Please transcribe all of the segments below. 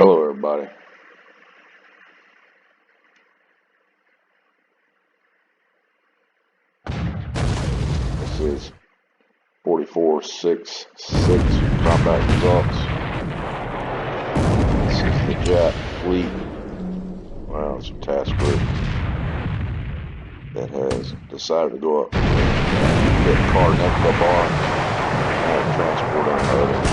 Hello, everybody. This is 4466 combat results. This is the Jap fleet. Well, it's a task group that has decided to go up and get Karneka bar and transport unloading.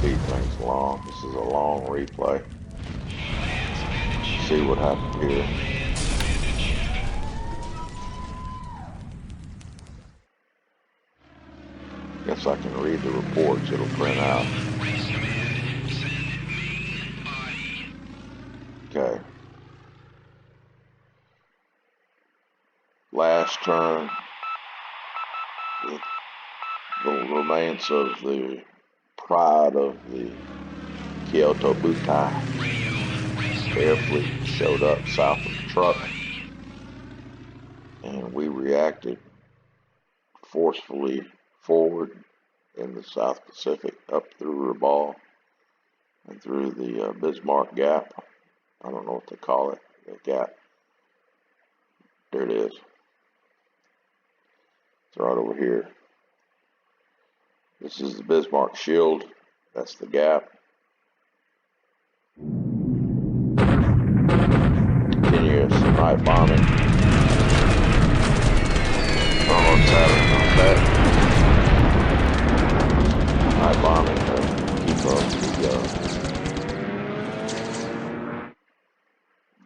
Things long. This is a long replay. See what happened here. Guess I can read the reports. It'll print out. Okay. Last turn. The remains of the pride of the Kyoto Butai air fleet showed up south of the truck, and we reacted forcefully forward in the South Pacific up through Rabaul and through the Bismarck Gap. I don't know what they call it, the gap. There it is. It's right over here. This is the Bismarck Shield. That's the gap. Continuous night bombing. Almost having that. Night bombing to keep up the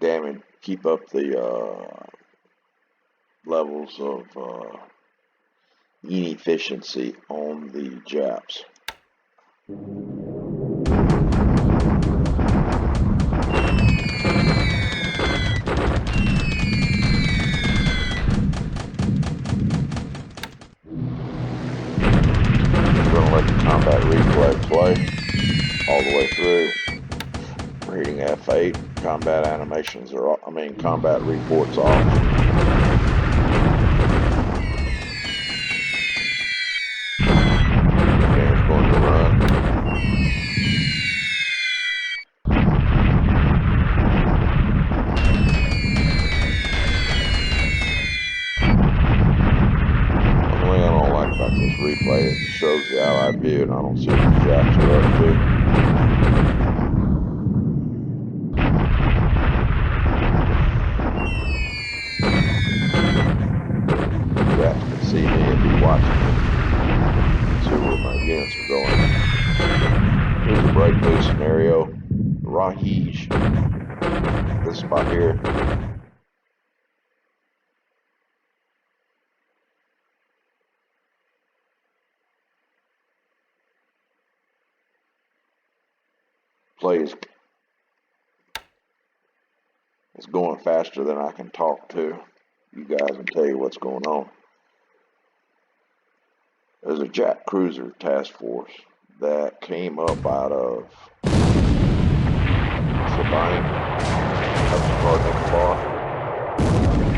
damage, keep up the levels of inefficiency on the Japs. We're going to let the combat replay play all the way through. Reading F8, combat animations are off, combat reports off. Game's going to run. About this replay, it shows the Allied view, and I don't see what the Japs are up to. Japs can see me and be watching me. See where my units are going. Here's a breakthrough scenario. Rahij, this spot here. Plays is going faster than I can talk to you guys and tell you what's going on. There's a Jap cruiser task force that came up out of Sabine up to Karneka bar.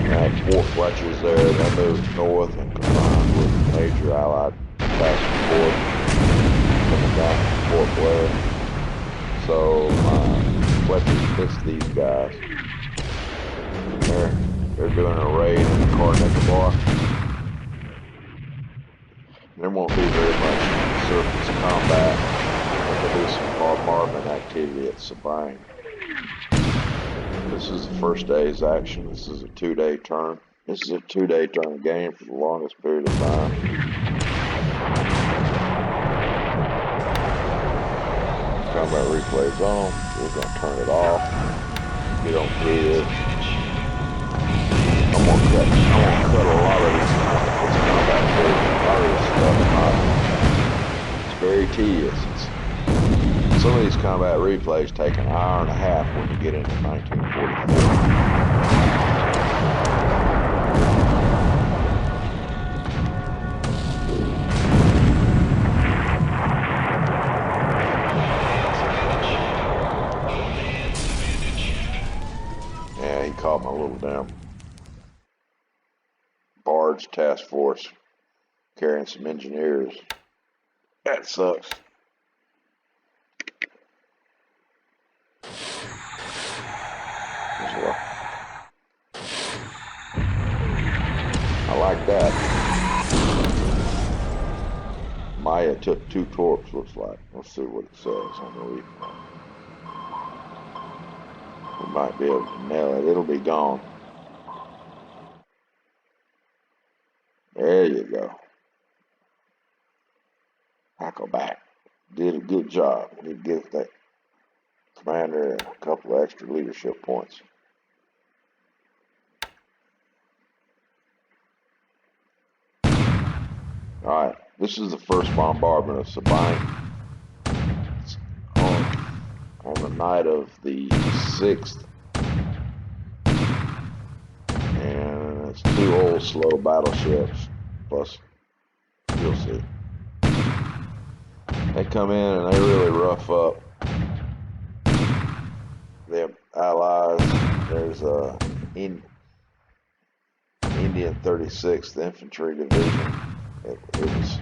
Had 4 Fletchers there. They moved north and combined with major Allied task force coming down from Fort Blair. So Fletchers missed these guys. They're doing a raid in the Karneka bar. There won't be very much surface combat, but there'll be some bombardment activity at Sabine. This is the first day's action. This is a 2-day turn. This is a 2-day turn game for the longest period of time. Combat replay's on. We're going to turn it off. Get on through this. I'm going to cut a lot of this combat footage. A lot of this stuff. It's very tedious. Some of these combat replays take an hour and a half when you get into 1944. Caught my little damn bunch of task force carrying some engineers. That sucks. I like that. Maya took 2 torps, looks like. Let's see what it says on the replay. We might be able to nail it. It'll be gone. There you go. Hackleback did a good job. He gives that commander a couple of extra leadership points. Alright, this is the first bombardment of Sabine. It's on the night of the 6th. And it's 2 old slow battleships. Plus, you'll see. They come in and they really rough up the allies. There's a Indian 36th Infantry Division. It was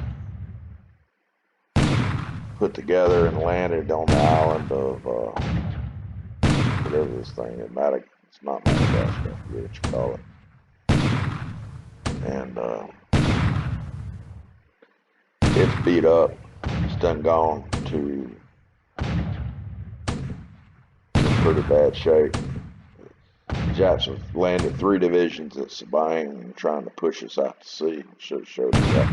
put together and landed on the island of whatever this thing is. It's not Madagascar. I forget what you call it. And it's beat up. It's done gone to some pretty bad shape. The Japs have landed 3 divisions at Sabine trying to push us out to sea. Should have showed you that.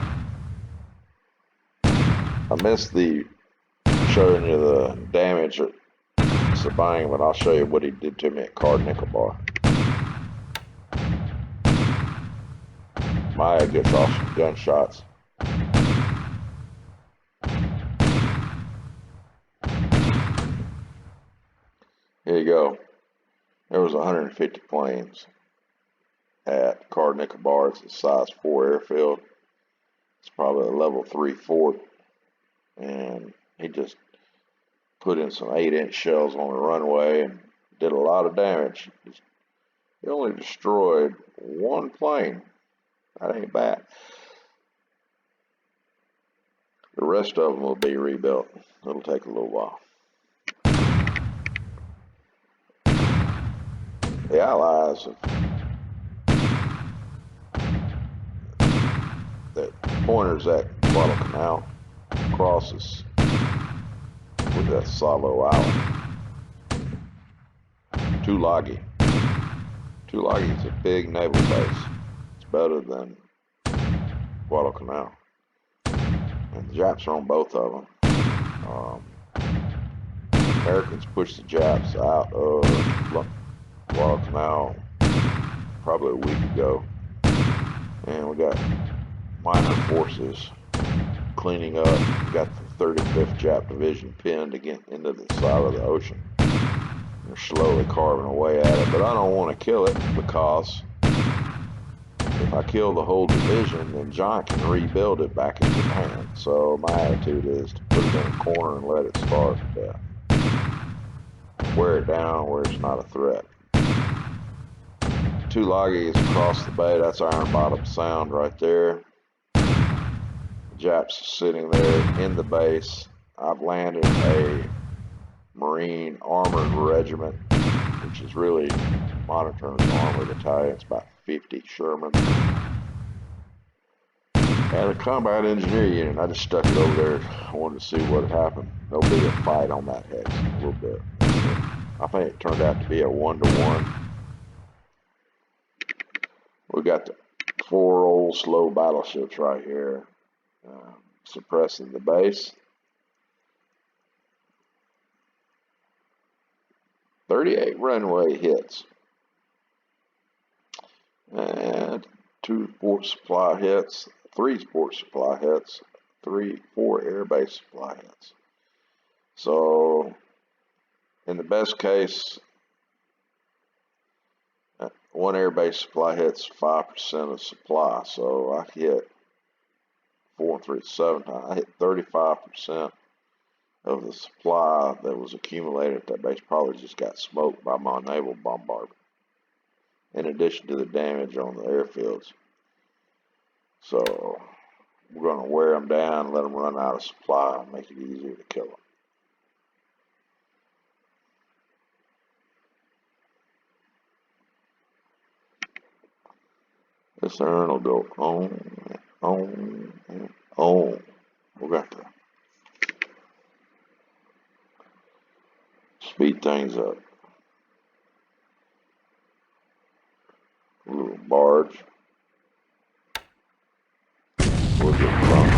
I missed showing you the damage at Sabine, but I'll show you what he did to me at Nicobar. Maya gets off some gunshots. Here you go. There was 150 planes at Nicobar. It's a size 4 airfield. It's probably a level 3 fort. And he just put in some 8-inch shells on the runway and did a lot of damage. He only destroyed 1 plane. That ain't bad. The rest of them will be rebuilt. It'll take a little while. The Allies that pointers at Guadalcanal crosses with that Salo Island. Tulagi. Tulagi is a big naval base. It's better than Guadalcanal. And the Japs are on both of them. Americans pushed the Japs out of Guadalcanal probably a week ago. And we got minor forces cleaning up. We got the 35th Jap Division pinned again into the side of the ocean. They're slowly carving away at it, but I don't want to kill it because if I kill the whole division, then John can rebuild it back in Japan. So my attitude is to put it in a corner and let it starve to death. Wear it down where it's not a threat. Tulagi is across the bay. That's Iron Bottom Sound right there. The Japs are sitting there in the base. I've landed a Marine Armored Regiment, which is really Monitoring's Armored Battalion. It's about 50 Sherman. And a Combat Engineer Unit. I just stuck it over there. I wanted to see what had happened. There'll be a fight on that hex in a little bit. I think it turned out to be a 1-to-1. We got the 4 old slow battleships right here suppressing the base. 38 runway hits. And 2 port supply hits, 3 port supply hits, 4 airbase supply hits. So, in the best case, 1 airbase supply hits 5% of supply. So I hit 4 and 3 7 times. I hit 35% of the supply that was accumulated at that base. Probably just got smoked by my naval bombardment, in addition to the damage on the airfields. So we're going to wear them down, let them run out of supply, and make it easier to kill them. This urn will go on, and on. We're going to speed things up. A little barge. We'll get drunk.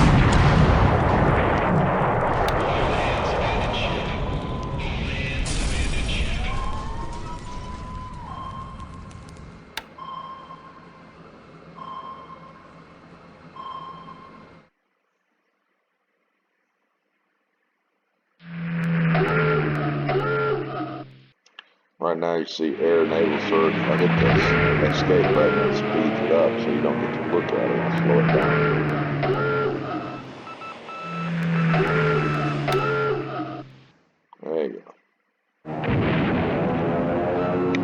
Right now you see air naval surge. If I hit this escape button, it speeds it up so you don't get to look at it and slow it down. There you go.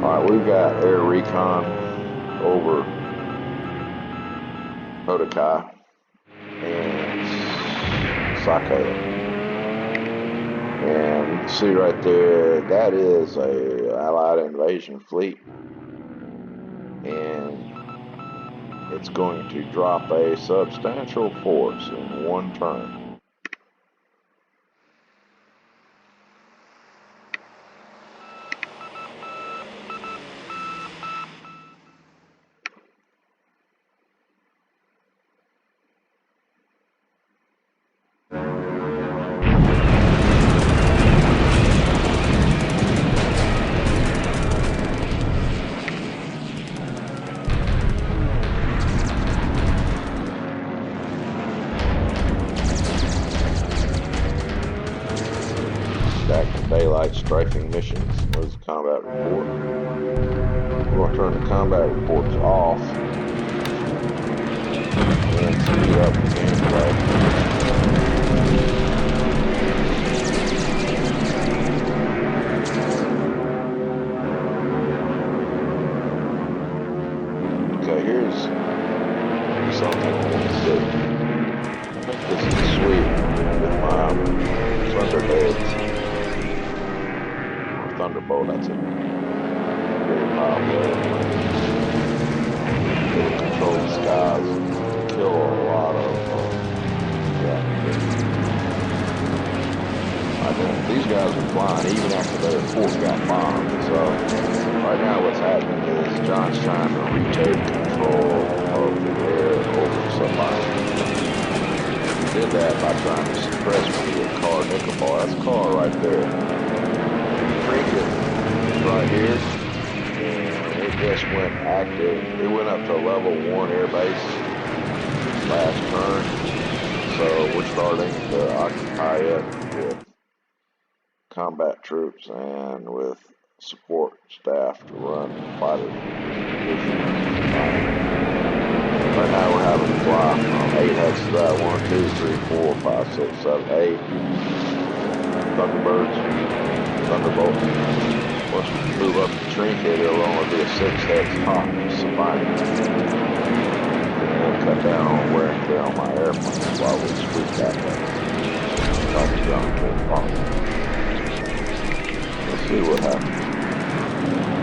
Alright, we've got air recon over Hodokai and Sakhalin. And you can see right there, that is a Allied invasion fleet. And it's going to drop a substantial force in one turn. Daylight strafing missions. What is the combat report? We're going to turn the combat reports off and speed up the gameplay. Okay, here's something I want to see. I think this is sweet with my Thunderbirds. Thunderbolt, that's a very powerful airplane. It'll control the skies and kill a lot of these guys are flying even after their fort got bombed. So right now what's happening is John's trying to retake control of the air over somebody. He did that by trying to suppress me with car nickel ball. That's a car right there. Right here, and it just went active. It went up to a level 1 air base last turn, so we're starting to occupy it with combat troops and with support staff to run fighters. Right now we're having to fly from 8 hexes out, 1, 2, 3, 4, 5, 6, 7, 8 Thunderbirds, Thunderbolts. Once we move up the trinket, it'll only be a 6-hex hop Sapphire. And cut down on wear and tear on my airplanes while we sweep that way. Let's see what happens.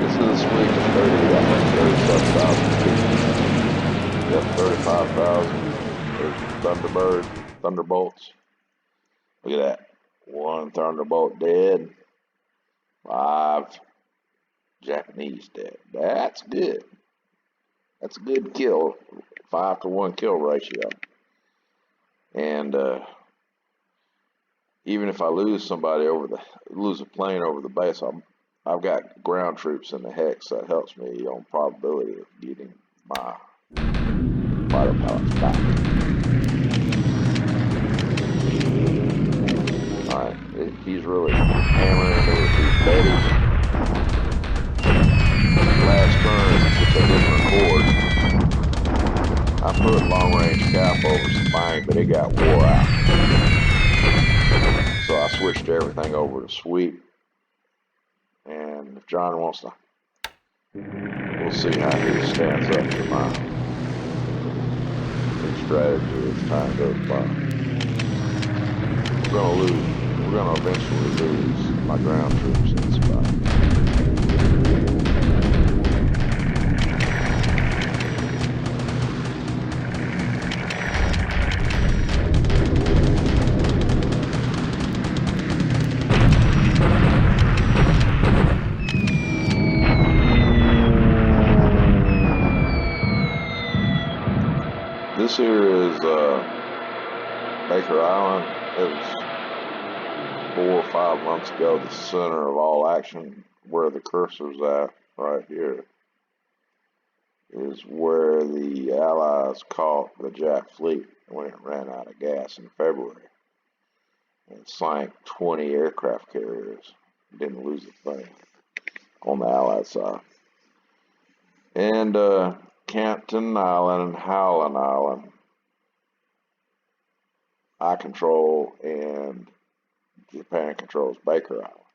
This is a sweep of 30, I think 37,000 feet. Yep, 35,000. There's Thunderbird, Thunderbolts. Look at that. 1 Thunderbolt dead. 5 Japanese dead. That's good. That's a good kill. 5-to-1 kill ratio. And even if I lose somebody lose a plane over the base, I've got ground troops in the hex. That helps me on probability of getting my fighter pilots back. Alright, he's really hammering me with these betties. Last turn, which I didn't record, I put long range cap over Spine, but it got wore out. So I switched everything over to sweep. And if John wants to, we'll see how he stands up to my strategy as time goes by. We're gonna eventually lose my ground troops in this fight. This here is Baker Island. It was 4 or 5 months ago, the center of all action. Where the cursor's at right here is where the Allies caught the Jap fleet when it ran out of gas in February and sank 20 aircraft carriers. Didn't lose a thing on the Allied side. And Canton Island and Howland Island I control, and Japan controls Baker Island.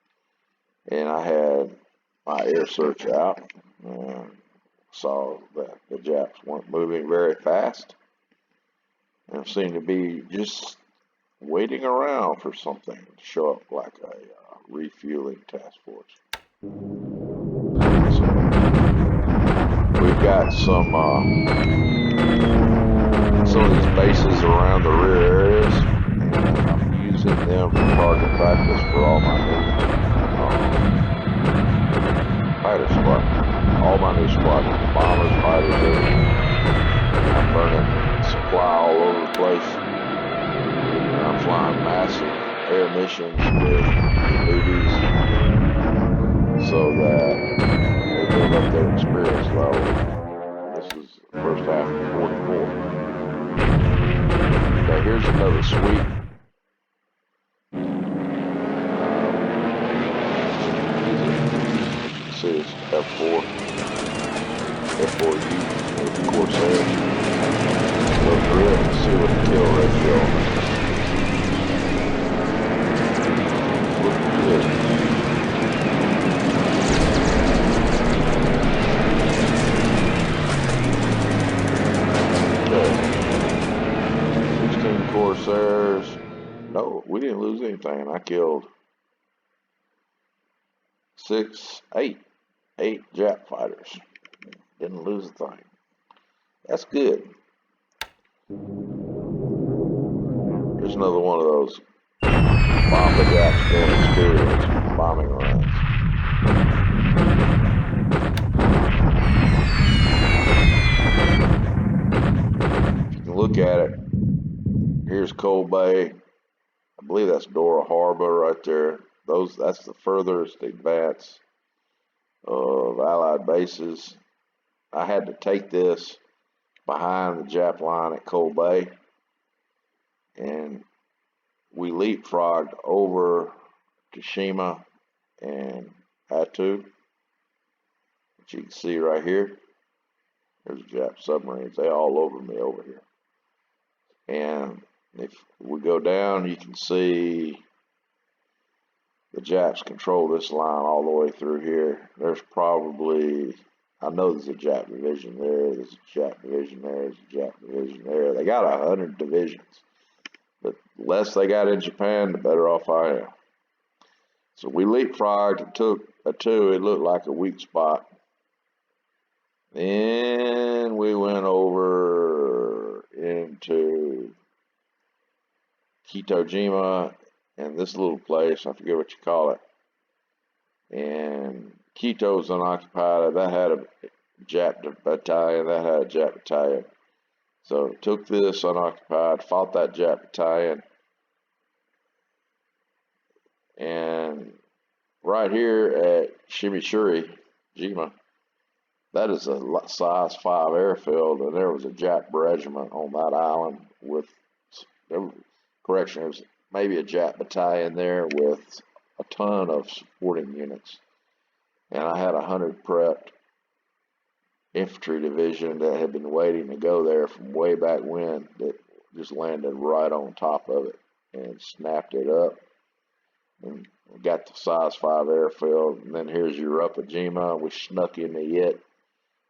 And I had my air search out and saw that the Japs weren't moving very fast and seemed to be just waiting around for something to show up, like a refueling task force. So we've got some of these bases around the rear areas, and I'm using them for target practice for all my new fighter squad. All my new squadrons, bombers, fighters, everything. I'm burning supply all over the place. And I'm flying massive air missions with the movies so that they build up their experience level. This is the first half of 44. Okay, here's another sweep. See, it's F4, F4U, Corsair. Go through it and see what the kill ratio is. Looking good. Okay. 16 Corsairs. No, we didn't lose anything. I killed 8 Jap fighters. Didn't lose a thing. That's good. Here's another one of those bomb the Japs during experience bombing runs. If you can look at it, here's Coal Bay. I believe that's Dora Harbor right there. That's the furthest advance of Allied bases. I had to take this behind the Jap line at Coal Bay, and we leapfrogged over to Shima and Attu, which you can see right here. There's Jap submarines. They all over me over here. And if we go down, you can see the Japs control this line all the way through here. There's probably, I know there's a Jap division there, there's a Jap division there, there's a Jap division there. They got 100 divisions. But the less they got in Japan, the better off I am. So we leapfrogged and took Attu. It looked like a weak spot. Then we went over into Kitojima and this little place, I forget what you call it. And Quito's unoccupied. That had a Jap battalion. That had a Jap battalion. So took this unoccupied, fought that Jap battalion. And right here at Shimishuri, Jima, that is a size 5 airfield, and there was a Jap regiment on that island with, correction, it was maybe a Jap battalion there with a ton of supporting units. And I had 100 prepped infantry division that had been waiting to go there from way back when, that just landed right on top of it and snapped it up and got the size 5 airfield. And then here's Europajima. We snuck into it.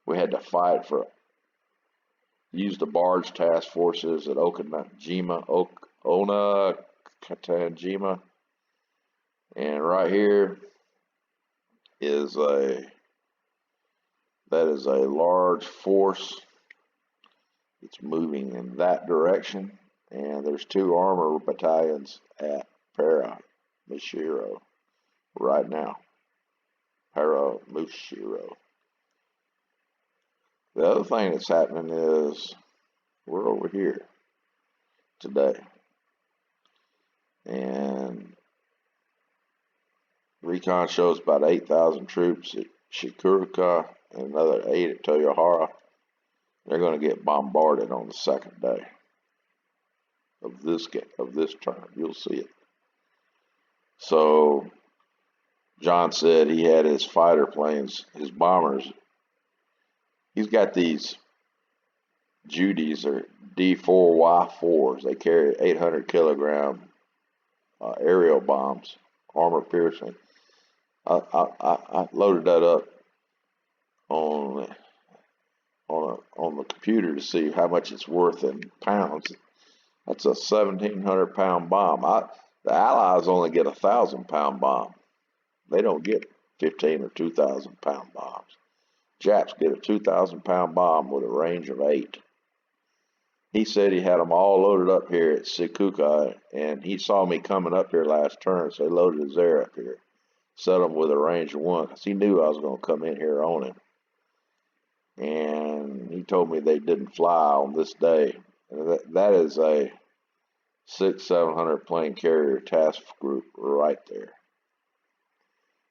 We had to fight for used the barge task forces at Katanjima, and right here is that is a large force. It's moving in that direction, and there's 2 armor battalions at Mushiro right now. Mushiro. The other thing that's happening is we're over here today, and recon shows about 8,000 troops at Shikoku and another 8 at Toyohara. They're going to get bombarded on the 2nd day of this turn. You'll see it. So John said he had his fighter planes, his bombers. He's got these Judies or D4Y4s. They carry 800 kilogram aerial bombs, armor piercing. I loaded that up on the computer to see how much it's worth in pounds. That's a 1,700 pound bomb. The Allies only get 1,000 pound bomb. They don't get 15 or 2,000 pound bombs. Japs get a 2,000 pound bomb with a range of 8. He said he had them all loaded up here at Shikoku, and he saw me coming up here last turn, so he loaded his air up here, set them with a range of 1, because he knew I was going to come in here on him. And he told me they didn't fly on this day. And that is a 600-700 plane carrier task group right there.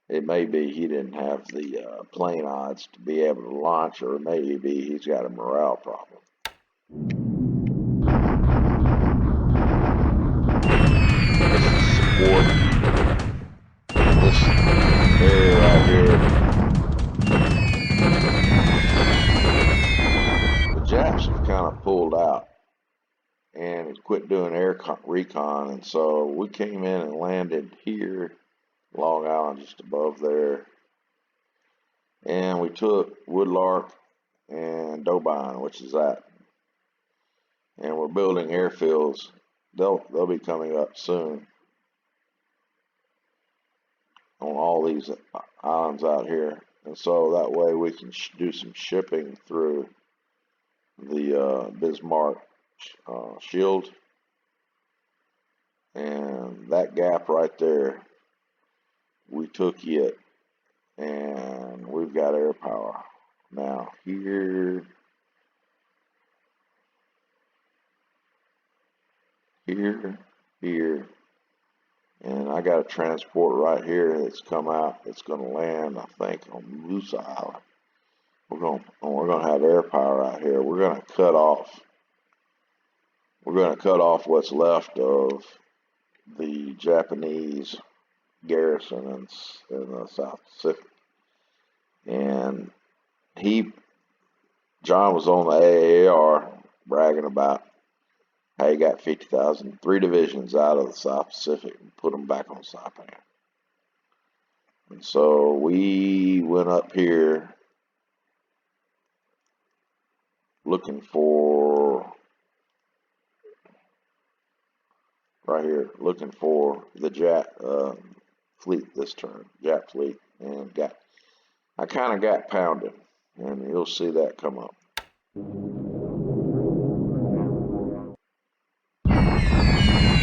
It may be he didn't have the plane odds to be able to launch, or maybe he's got a morale problem. This is support. This area right here. The Japs have kind of pulled out and quit doing air recon, and so we came in and landed here, Long Island, just above there, and we took Woodlark and Dobine, which is that, and we're building airfields. They'll be coming up soon on all these islands out here, and so that way we can do some shipping through the Bismarck shield, and that gap right there, we took it, and we've got air power now here, and I got a transport right here that's come out. It's going to land, I think, on Musa Island. We're going to have air power out here. We're going to cut off what's left of the Japanese garrison in the South Pacific. And John was on the AAR bragging about how he got 50,000, 3 divisions out of the South Pacific and put them back on Saipan. And so we went up here looking for, right here, looking for the Jap fleet this turn, Jap fleet, and I kind of got pounded, and you'll see that come up.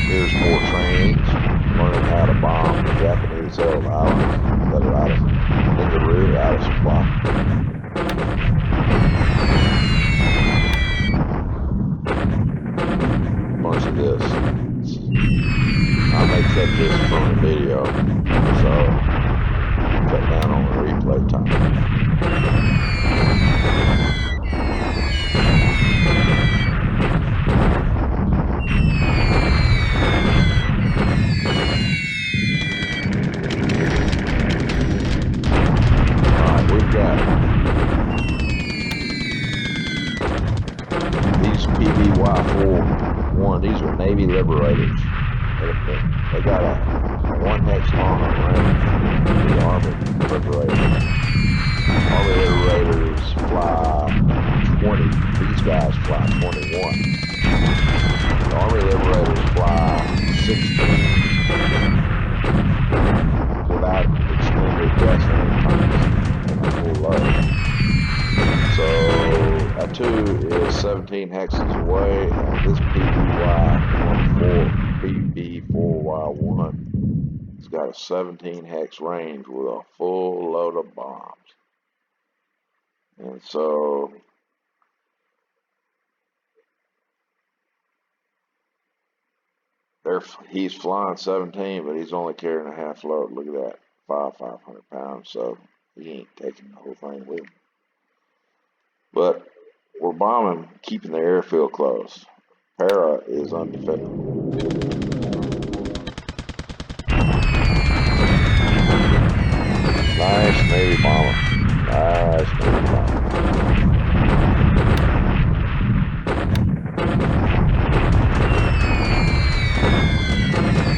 Here's more trainees learning how to bomb the Japanese held islands that are in the rear, out of supply. Bunch of this. I may cut this from the video, so cut down on the replay time. Alright, we've got these PBY-41. These are Navy Liberators. They got a 1 hex long range. The Army Liberators. Army Liberators fly 20. These guys fly 21. The Army Liberators fly 16 without extended gasoline tanks in a full load. So a 2 is 17 hexes away, and this PB4Y1 has got a 17 hex range with a full load of bombs. And so he's flying 17, but he's only carrying a half load. Look at that, 500 pounds. So he ain't taking the whole thing with him. But we're bombing, keeping the airfield closed. Para is undefended. Nice Navy bomber. Nice Navy bomber.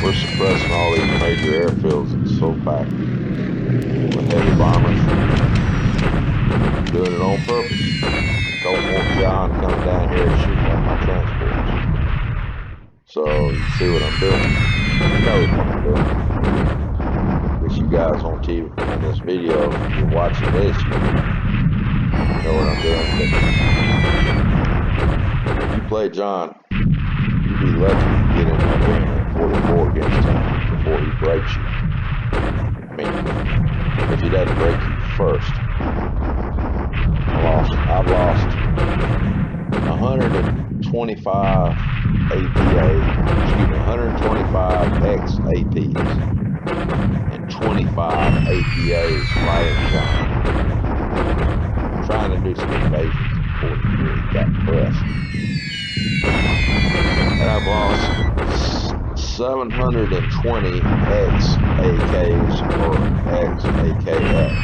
We're suppressing all these major airfields in SOPAC with heavy bombers. Doing it on purpose. Don't want John coming down here and shooting at my transports. So you see what I'm doing. He knows what I'm doing. Because you guys on TV in this video, you're watching this, you know what I'm doing. But if you play John, you'd be lucky to get in that ring at 44 against him before he breaks you. I mean, if he doesn't break you first. I've lost 125 125 ex-APs and 25 APAs fighting John. Trying to do some invasions before he really got pressed. And I've lost 720 ex-AKs or ex-AKLs.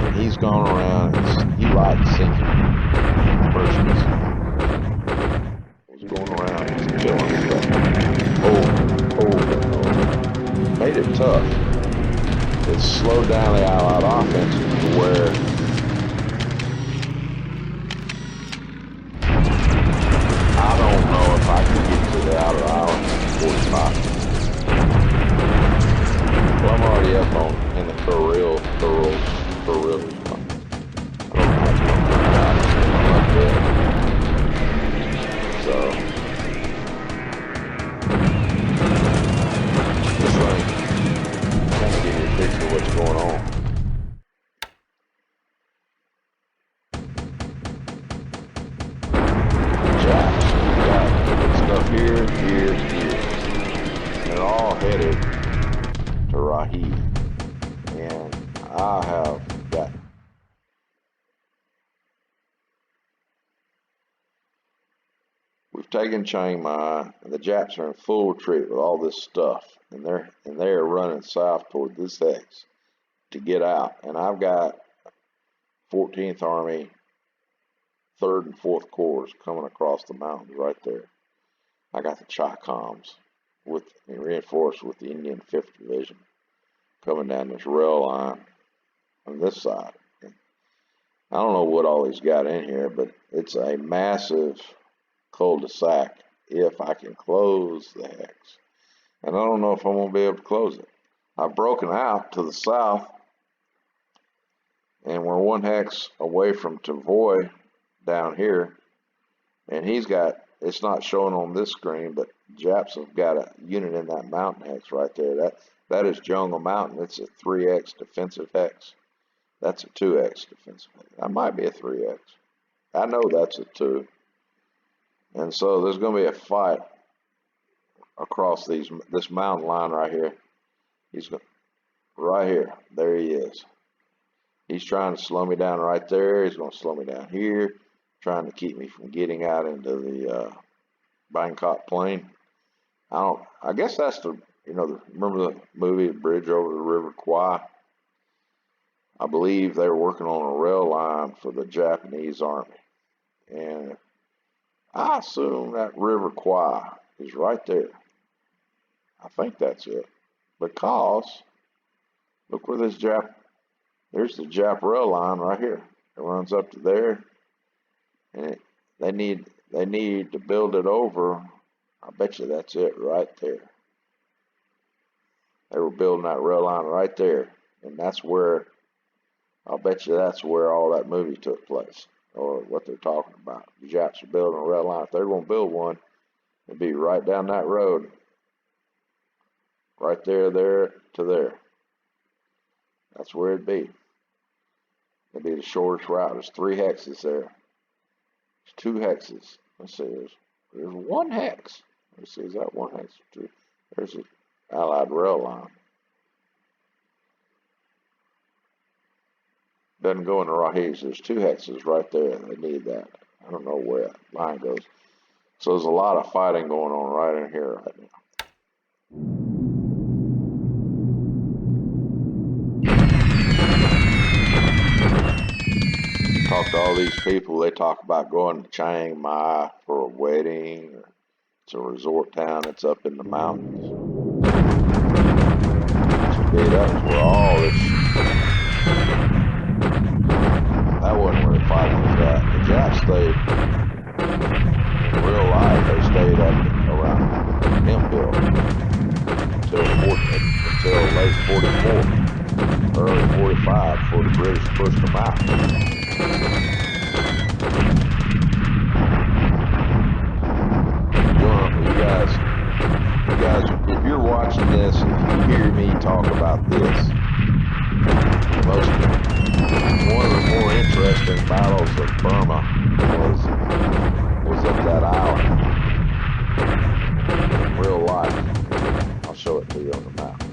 And he's gone around and he likes sinking persons. He's going around and he's killing stuff. Over. Made it tough. It slowed down the Allied offense to where I don't know if I can get to the outer island in 45. Well, I'm already up in the Kurils. I don't know how to up there. So just trying to give you a picture of what's going on. Japs, we got stuff here. And they're all headed to Rahi. And I have got we've taken Chiang Mai, and the Japs are in full retreat with all this stuff, and they're running south toward this X to get out. And I've got 14th Army, 3rd and 4th Corps coming across the mountains right there. I got the Chacoms reinforced with the Indian 5th Division coming down this rail line on this side. I don't know what all he's got in here, but it's a massive cul-de-sac if I can close the hex. And I don't know if I'm going to be able to close it. I've broken out to the south, and we're 1 hex away from Tavoy down here. And he's got, it's not showing on this screen, but Japs have got a unit in that mountain hex right there. That is Jungle Mountain. It's a 3X defensive hex. That's a 2X defensive hex. That might be a 3X. I know that's a 2. And so there's going to be a fight across this mountain line right here. Right here. There he is. He's trying to slow me down right there. He's going to slow me down here, trying to keep me from getting out into the Bangkok Plain. I guess that's remember the movie Bridge Over the River Kwai? I believe they were working on a rail line for the Japanese Army. And I assume that River Kwai is right there. I think that's it. Because, look where there's the Jap rail line right here. It runs up to there, and they need to build it over. I bet you that's it right there. They were building that rail line right there, and that's where, I'll bet you that's where all that movie took place, or what they're talking about. The Japs are building a rail line. If they're going to build one, it'd be right down that road, right there to there. That's where it'd be. It'd be the shortest route. There's 3 hexes there. There's 2 hexes. Let's see. There's 1 hex. Let's see. Is that 1 hex or 2? There's an Allied rail line. Doesn't go in the Rahiz. There's 2 hexes right there. They need that. I don't know where that line goes. So there's a lot of fighting going on right in here right now. Talk to all these people. They talk about going to Chiang Mai for a wedding. Or it's a resort town. It's up in the mountains. See, that was where all this. That wasn't where the fighting was at. The Japs stayed. In real life, they stayed up around Hemphill until late 44, early 45, before the British pushed them out. You guys, if you're watching this, if you hear me talk about this, one of the more interesting battles of Burma was at that island. In real life. I'll show it to you on the map.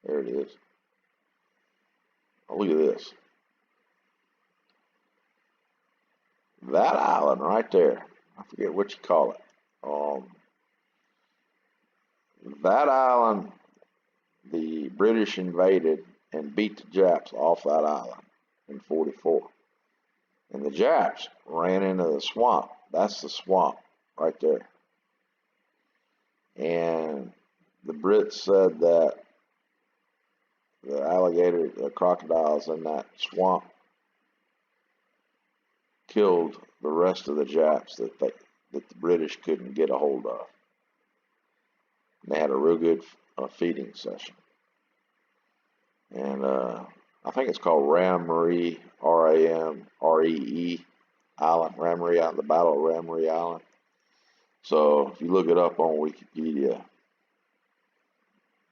There it is. Oh, look at this. That island right there. I forget what you call it. That island, the British invaded and beat the Japs off that island in 44. And the Japs ran into the swamp. That's the swamp right there. And the Brits said that the crocodiles in that swamp killed the rest of the Japs that the British couldn't get a hold of. And they had a real good feeding session. And I think it's called Ramree, R-A-M-R-E-E Island, Ramree Island, the Battle of Ramree Island. So if you look it up on Wikipedia,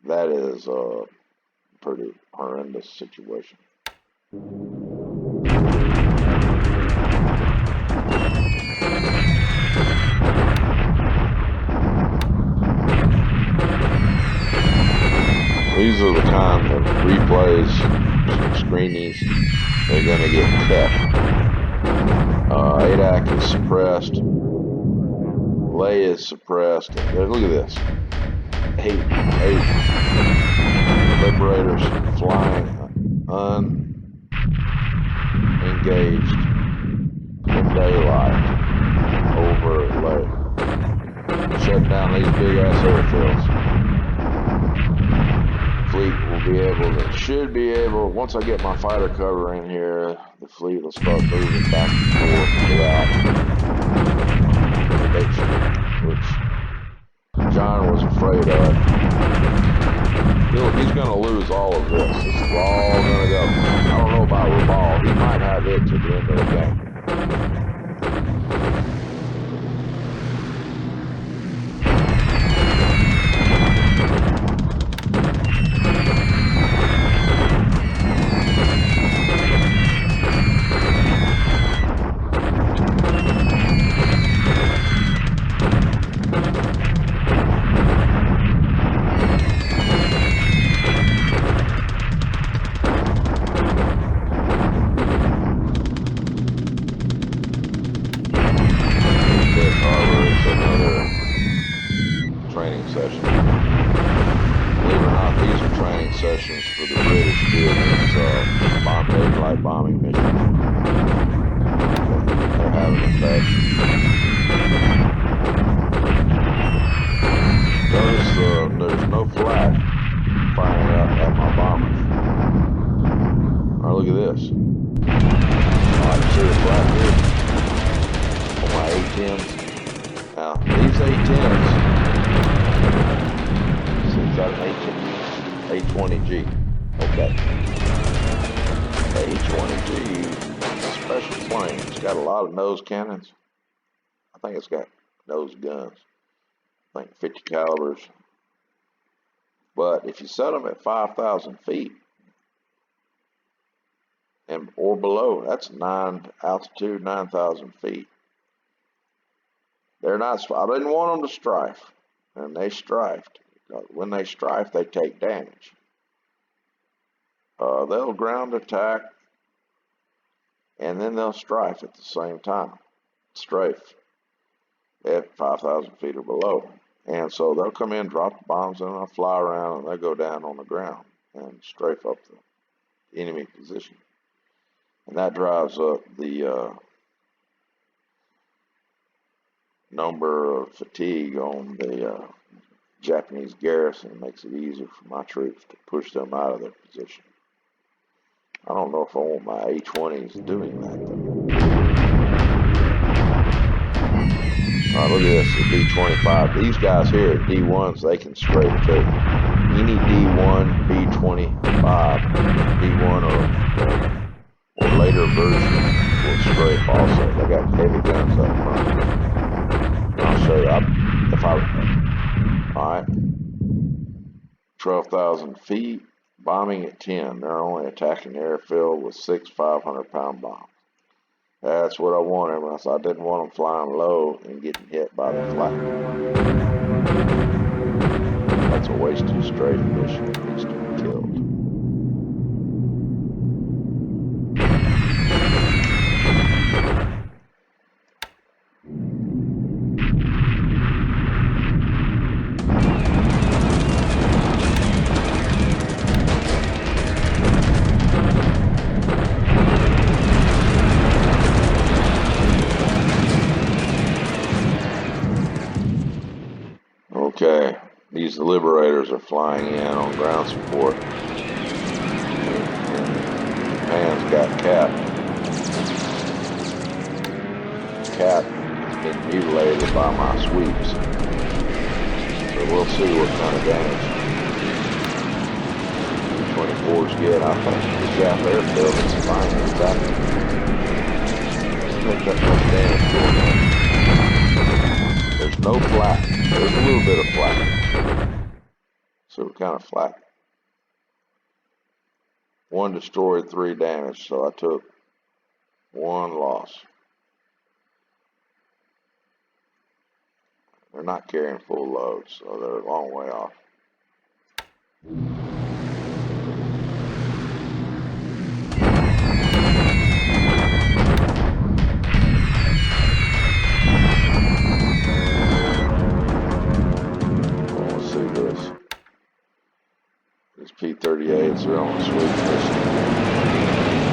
that is a pretty horrendous situation. These are the kind of replays, screenings, they're going to get cut. ADAC is suppressed. Lay is suppressed. Look at this. 8 Liberators flying unengaged in daylight over Lay. Shut down these big ass airfields. Fleet will be able to, should be able, once I get my fighter cover in here, the fleet will start moving back and forth without intimidation, which John was afraid of. He's going to lose all of this. This is all going to go. I don't know about Ramal. He might have it to the end of the game. For the British doing this daylight bombing mission. They're having it back. Notice there's no flag look at this. I can see it right here on my A10s. Now, these A10s, see, it's got an A20G. Okay. A20G, special plane. It's got a lot of nose cannons. I think it's got nose guns. I think 50 calibers. But if you set them at 5,000 feet or below, that's altitude 9,000 feet. They're not. I didn't want them to strafe, and they strafed. When they strafe, they take damage. They'll ground attack, and then they'll strafe at the same time. Strafe at 5,000 feet or below. And so they'll come in, drop the bombs, and they'll fly around, and they'll go down on the ground and strafe up the enemy position. And that drives up the number of fatigue on the Japanese garrison. It makes it easier for my troops to push them out of their position. I don't know if I want my A-20s doing that, though. All right, look at this, the D-25. These guys here at D1s, they can strafe too. Any D1, B-25, D1 or later version will strafe also. They got heavy guns up front. I'll show you. All right, 12,000 feet, bombing at 10. They're only attacking the airfield with 6 500-pound bombs. That's what I wanted. I didn't want them flying low and getting hit by the flak. That's a wasted strafe mission. It needs to be killed. Okay, these liberators are flying in on ground support. Japan's got Cap. Cap has been mutilated by my sweeps. So we'll see what kind of damage B-24s get. I think the Jap airfield is fine. Make that much damage going on. There's no flak. There's a little bit of flak. So what kind of flak? 1 destroyed, 3 damaged. So I took 1 loss. They're not carrying full loads, so they're a long way off. P-38s are on a sweep mission.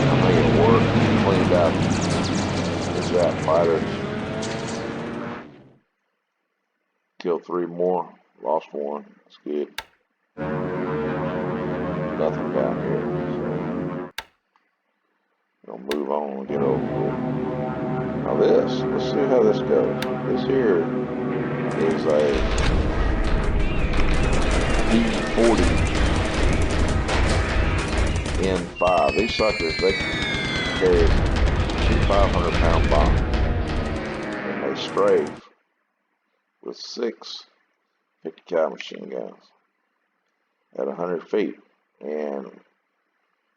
I think it worked. Cleaned out the Jap fighters. Killed 3 more. Lost 1. That's good. Nothing down here. So we'll move on and get over here. Now let's see how this goes. This here is a P-40 N5. These suckers, they carry 2 500-pound bombs, and they strafe with 6 50 cal machine guns at 100 feet. And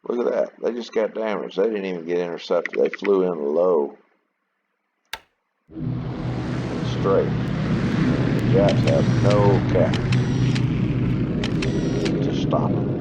look at that, they just got damaged. They didn't even get intercepted. They flew in low and straight. The Japs have no cap to stop them.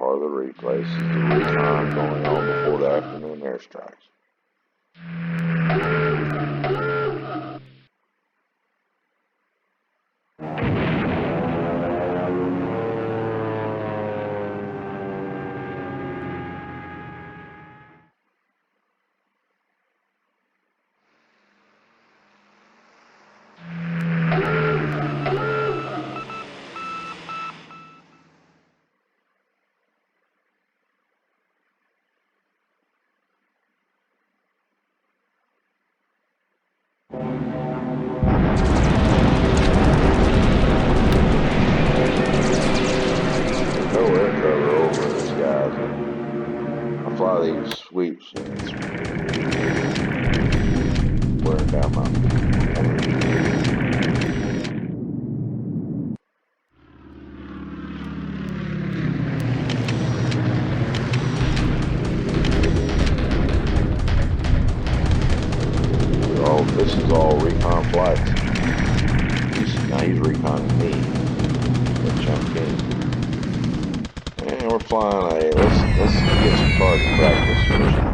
part of the replay. This is the recon going on before the afternoon airstrikes. No air cover over these guys. I fly these sweeps and it's wearing down my this is all recon flights. Now he's reconning me. That chunk in. And we're flying a, let's get some target practice mission.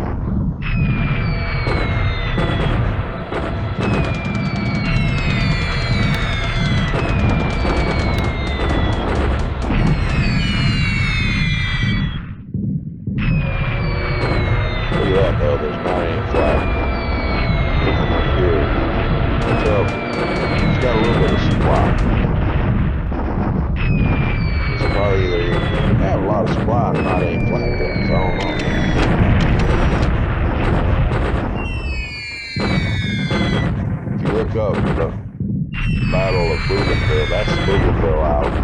Look at that though, there's not any flag. Looking up here, so he's got a little bit of supply. It's probably either you have a lot of supply and not any flag guns, I don't know. If you look up the Battle of Bougainville, that's Bougainville Island.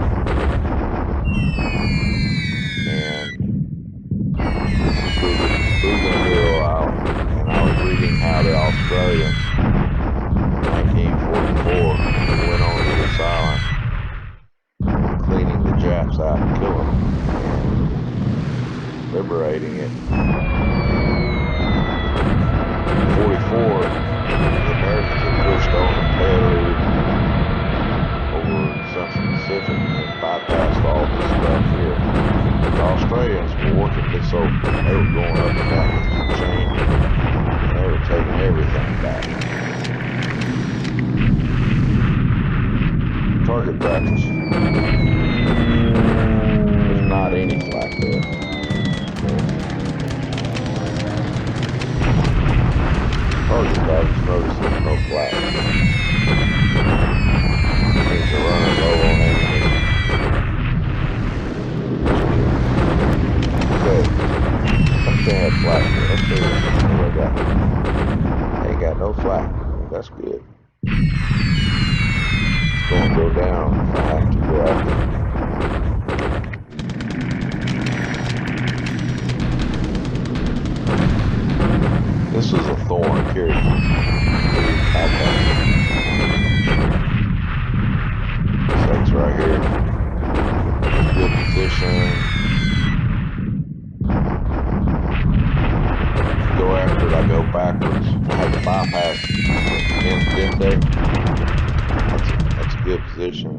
And this is Bougainville Island. And I was reading how the Australians in 1944 went on to this island, cleaning the Japs out and killing them, liberating it. In 44, the Americans had pushed on to Peru over the Central Pacific and bypassed all this stuff here. The Australians were working this over. They were going up and down the chain and they were taking everything back. Target practice. There's not any flak there. Target practice, notice there's no flak. Means they're running low on ammunition. Okay. I think they had flak there. Let's see what I got. They ain't got no flak. That's good. It's gonna go down if I have to go after it. This is a Thorn carry. That's right here. Good position. Go after it, I go backwards. I had to bypass in there. That's a good position.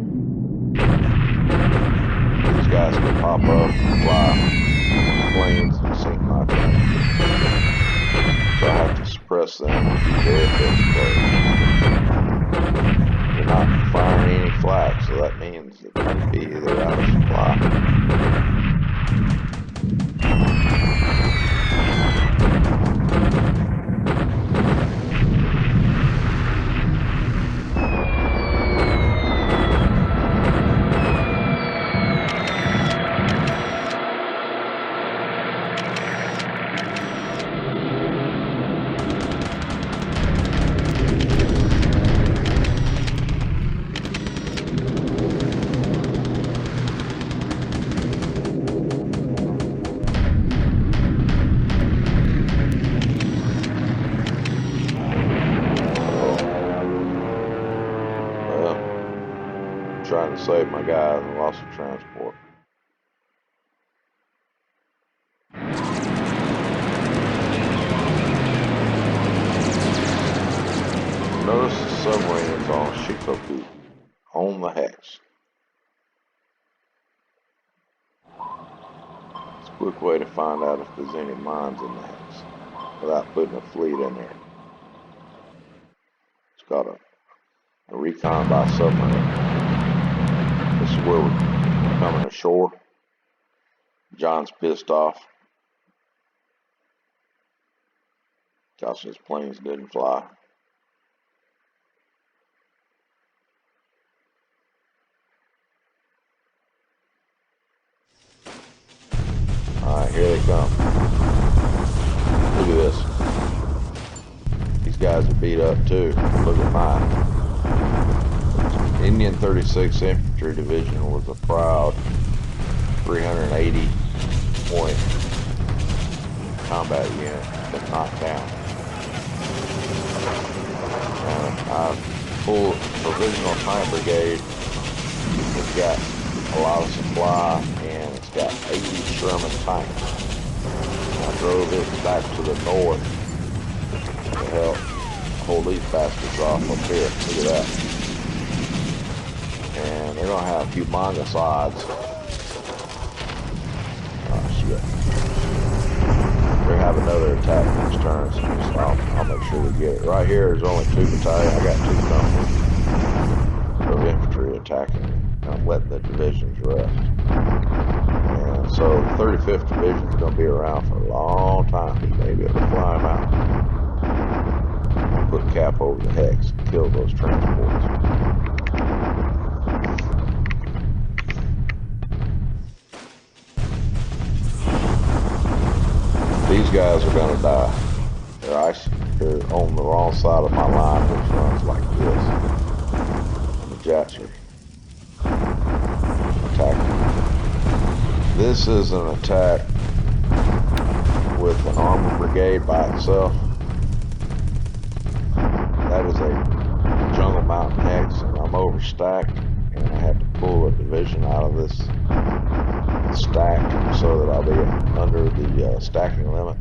These guys can pop up and fly planes and sink my plane. So I have to suppress them and keep the airfields closed. They're not firing any flak, so that means it might be either out of supply. Trying to save my guy in the loss of transport. Notice the submarine is on Shikoku, on the hex. Quick way to find out if there's any mines in the hex without putting a fleet in there. It's got a recon by submarine. This is where we're coming ashore. John's pissed off because his planes didn't fly. Alright, here they come. Look at this. These guys are beat up too. Look at mine. Indian 36th Infantry Division was a proud 380 point combat unit that knocked down. Our full provisional tank brigade has got a lot of supply, and it's got 80 Sherman tanks. I drove it back to the north to help hold these bastards off up here. Look at that. And they're going to have a few mongoloids. Oh, shit. They have another attack next turn, so I'll make sure we get it. Right here, there's only 2 battalions. I got 2 companies of infantry attacking. I'm letting the divisions rest. And so the 35th Division is going to be around for a long time. We may be able to fly them out. Put cap over the hex and kill those transports. These guys are going to die. They're on the wrong side of my line, which runs like this. And the Jats are attacking. This is an attack with an armor brigade by itself. That is a jungle mountain hex, and I'm overstacked, and I had to pull a division out of this stack so that I'll be under the stacking limit.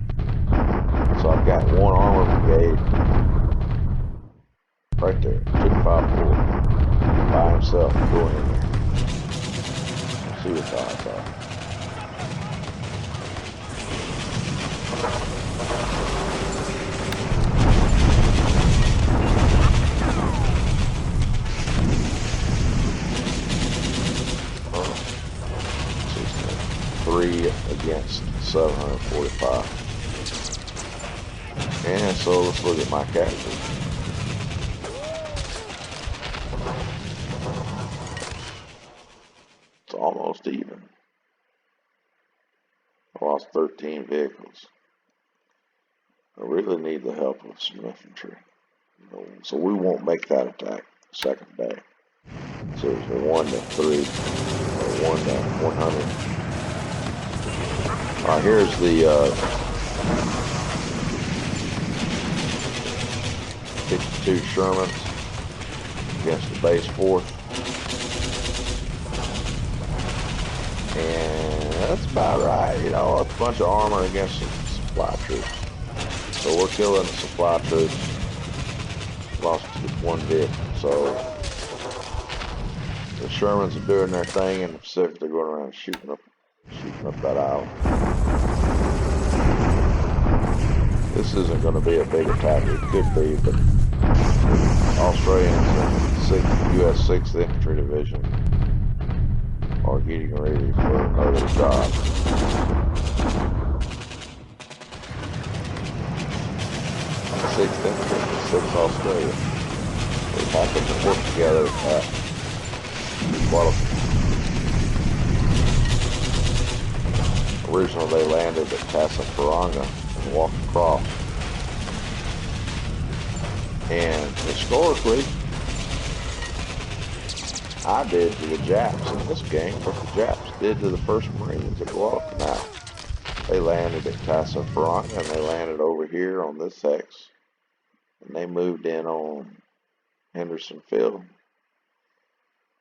So I've got 1 armor brigade right there, 254, by himself going in there. See what the odds are. Against 745. And so let's look at my casualties. It's almost even. I lost 13 vehicles. I really need the help of some infantry. So we won't make that attack second day. So it's a 1 to 3 or 1 to 100. Here's the 52 Shermans against the base 4th. And that's about right. You know, it's a bunch of armor against some supply troops. So we're killing the supply troops. Lost just 1 vehicle. So the Shermans are doing their thing in the Pacific. They're going around shooting up that island. This isn't going to be a big attack. It could be, but Australians and U.S. 6th Infantry Division are getting ready for another job. 6th Infantry and 6th Australia. They happened to work together at Guadalupe. Originally, they landed at Casa Faranga and walked across. And historically, I did to the Japs in this game what the Japs did to the first Marines at Guadalcanal. They landed at Casa Faranga and they landed over here on this hex. And they moved in on Henderson Field.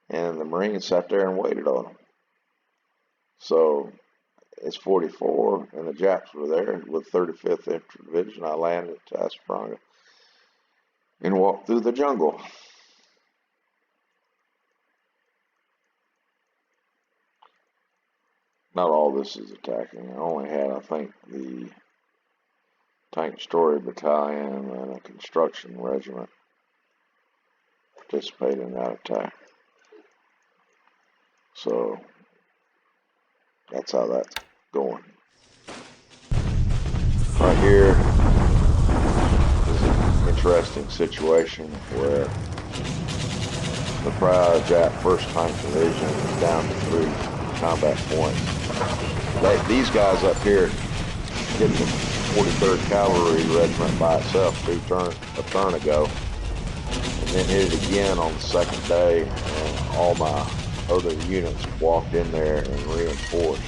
And the Marines sat there and waited on them. So it's 44, and the Japs were there with 35th Infantry Division. I landed at Taspranga and walked through the jungle. not all this is attacking. I only had, I think, the Tank Story Battalion and a construction regiment participate in that attack. So that's how that's going. Right here is an interesting situation where the proud Jap 1st Tank Division is down to 3 combat points. These guys up here hit the 43rd Cavalry Regiment by itself a turn ago, and then hit it again on the 2nd day, and all my other units walked in there and reinforced.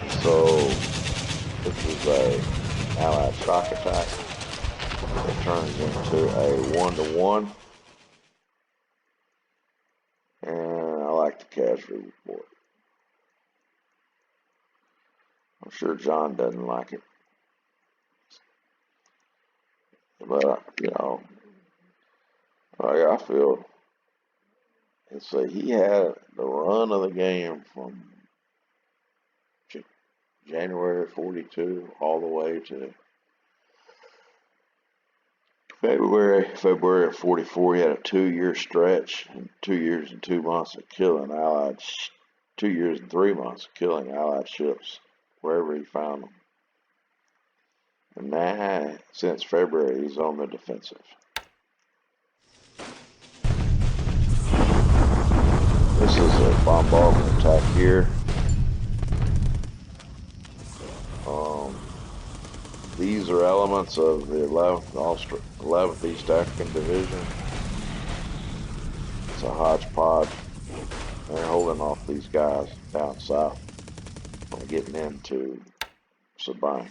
And so this is a Allied shock attack that turns into a 1-to-1, and I like the casualty report. I'm sure John doesn't like it, but you know, I feel it's he had the run of the game from January of 42 all the way to February of 44. He had a 2-year stretch, and 2 years and 2 months of killing Allied, 2 years and 3 months of killing Allied ships wherever he found them. And now, since February, he's on the defensive. This is a bombardment attack here. These are elements of the 11th East African Division. It's a hodgepodge. They're holding off these guys down south from getting into Sabine.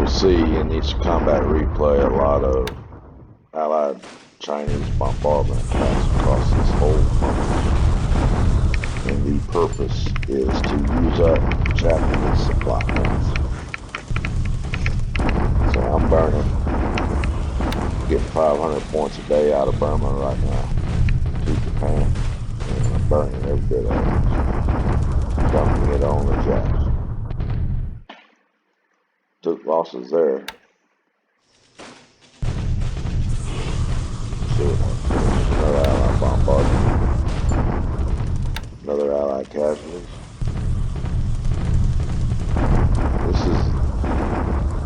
See in each combat replay a lot of Allied Chinese bombardment attacks across this whole front, and the purpose is to use up Japanese supply points. So I'm getting 500 points a day out of Burma right now to Japan, and I'm burning every bit of it, dumping it on the Japs. Took losses there. Another Allied bombardment. Another Allied casualties. This is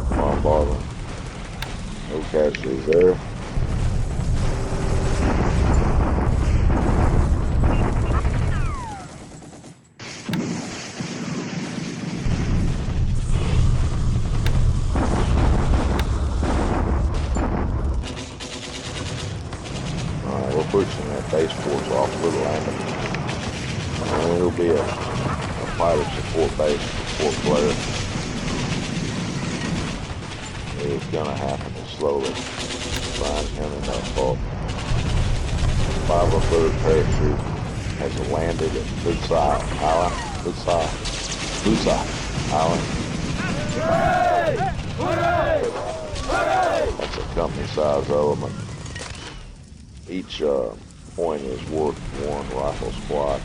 bombardment. No casualties there. Pushing that base force off of the landing. And it'll be a fighter support base for Fort Blair. It's gonna happen slowly. Find him in that fault. 503rd parachute has landed at Busan Island. That's a company size element. Each point is worth 1 rifle squad,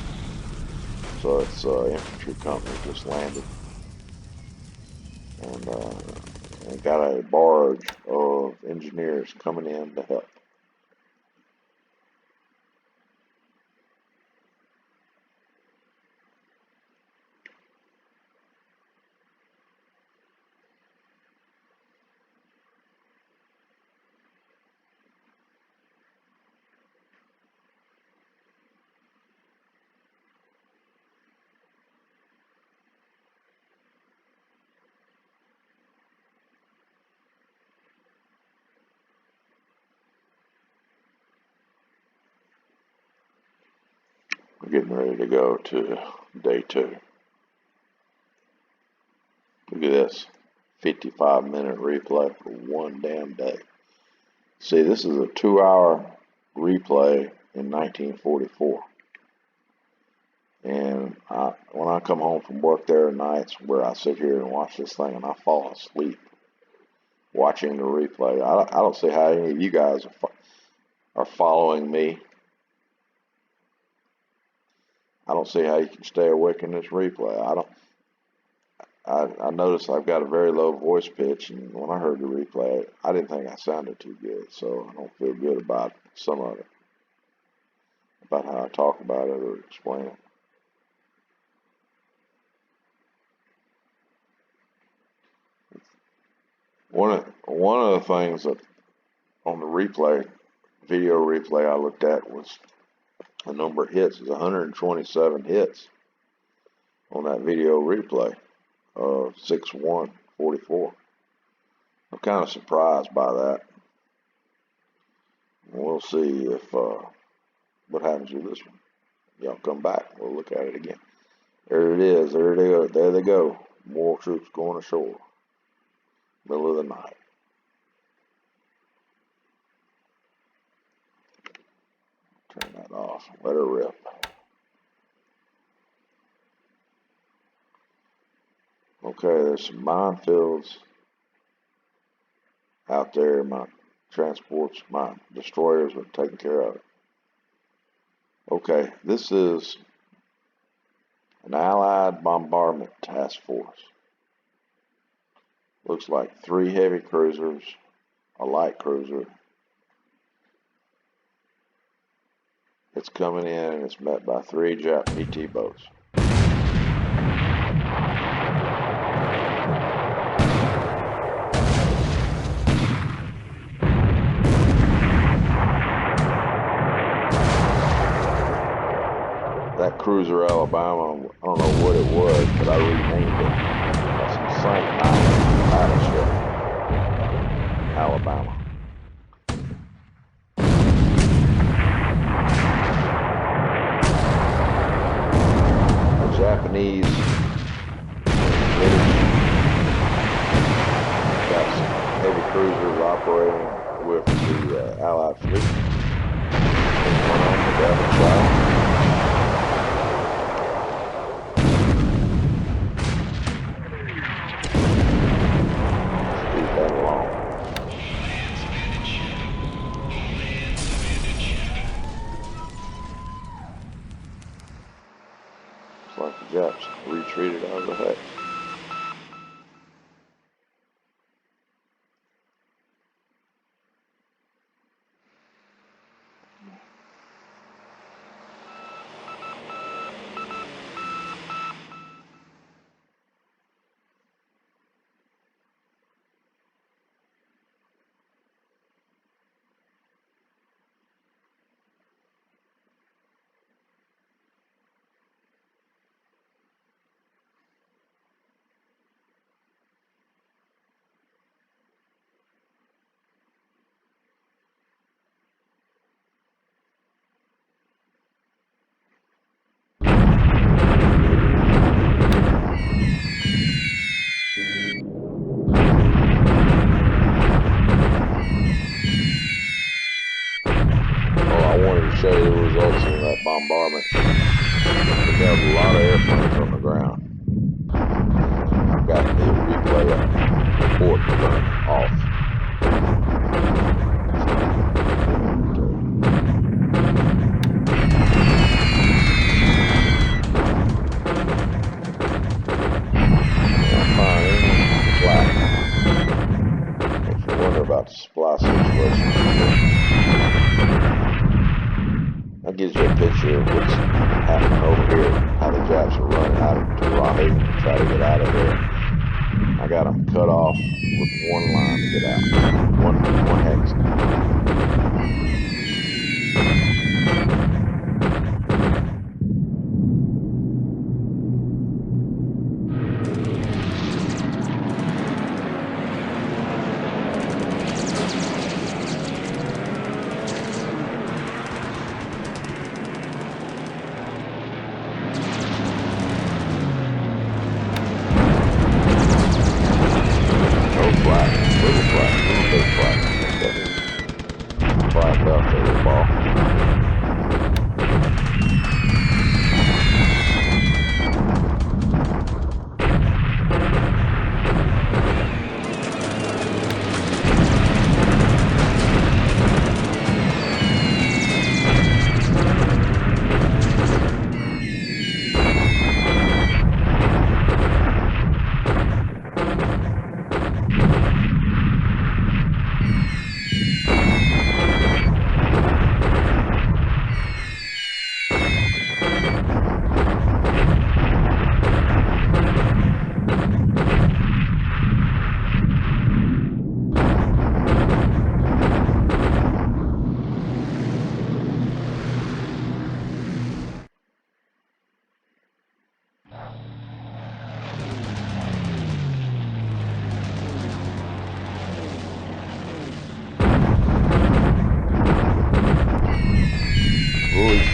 so it's infantry company just landed, and got a barge of engineers coming in to help. We're getting ready to go to day 2. Look at this, 55-minute replay for one damn day. See, this is a 2-hour replay in 1944. And when I come home from work, there are nights where I sit here and watch this thing and I fall asleep watching the replay. I don't see how any of you guys are following me. I don't see how you can stay awake in this replay. I noticed I've got a very low voice pitch, and when I heard the replay, I didn't think I sounded too good, so I don't feel good about some of it, about how I talk about it or explain it. One of the things that on the replay, video replay I looked at was the number of hits. There's 127 hits on that video replay of 6/1/44. I'm kind of surprised by that. We'll see if what happens with this one. Y'all come back. We'll look at it again. There it is. There they go. There they go. More troops going ashore. Middle of the night. Turn that off. Let her rip. Okay, there's some minefields out there. My transports, my destroyers are taking care of it. Okay, this is an Allied bombardment task force. Looks like 3 heavy cruisers, a light cruiser. It's coming in and it's met by 3 Jap PT boats. That cruiser Alabama, I don't know what it was, but I renamed it. That's some St. Battleship, Alabama. The Japanese, British, got some heavy cruisers operating with the Allied fleet. There's one on the other side. Like the Japs retreated out of the hex. Show you the results of that bombardment. We got a lot of airplanes on the ground. I've got the replay report turned off. I'm fine, flat. If you wonder about the supply situation, that gives you a picture of what's happening over here, how the Japs are running out of Rahi to try to get out of there. I got them cut off with one line to get out, one hex.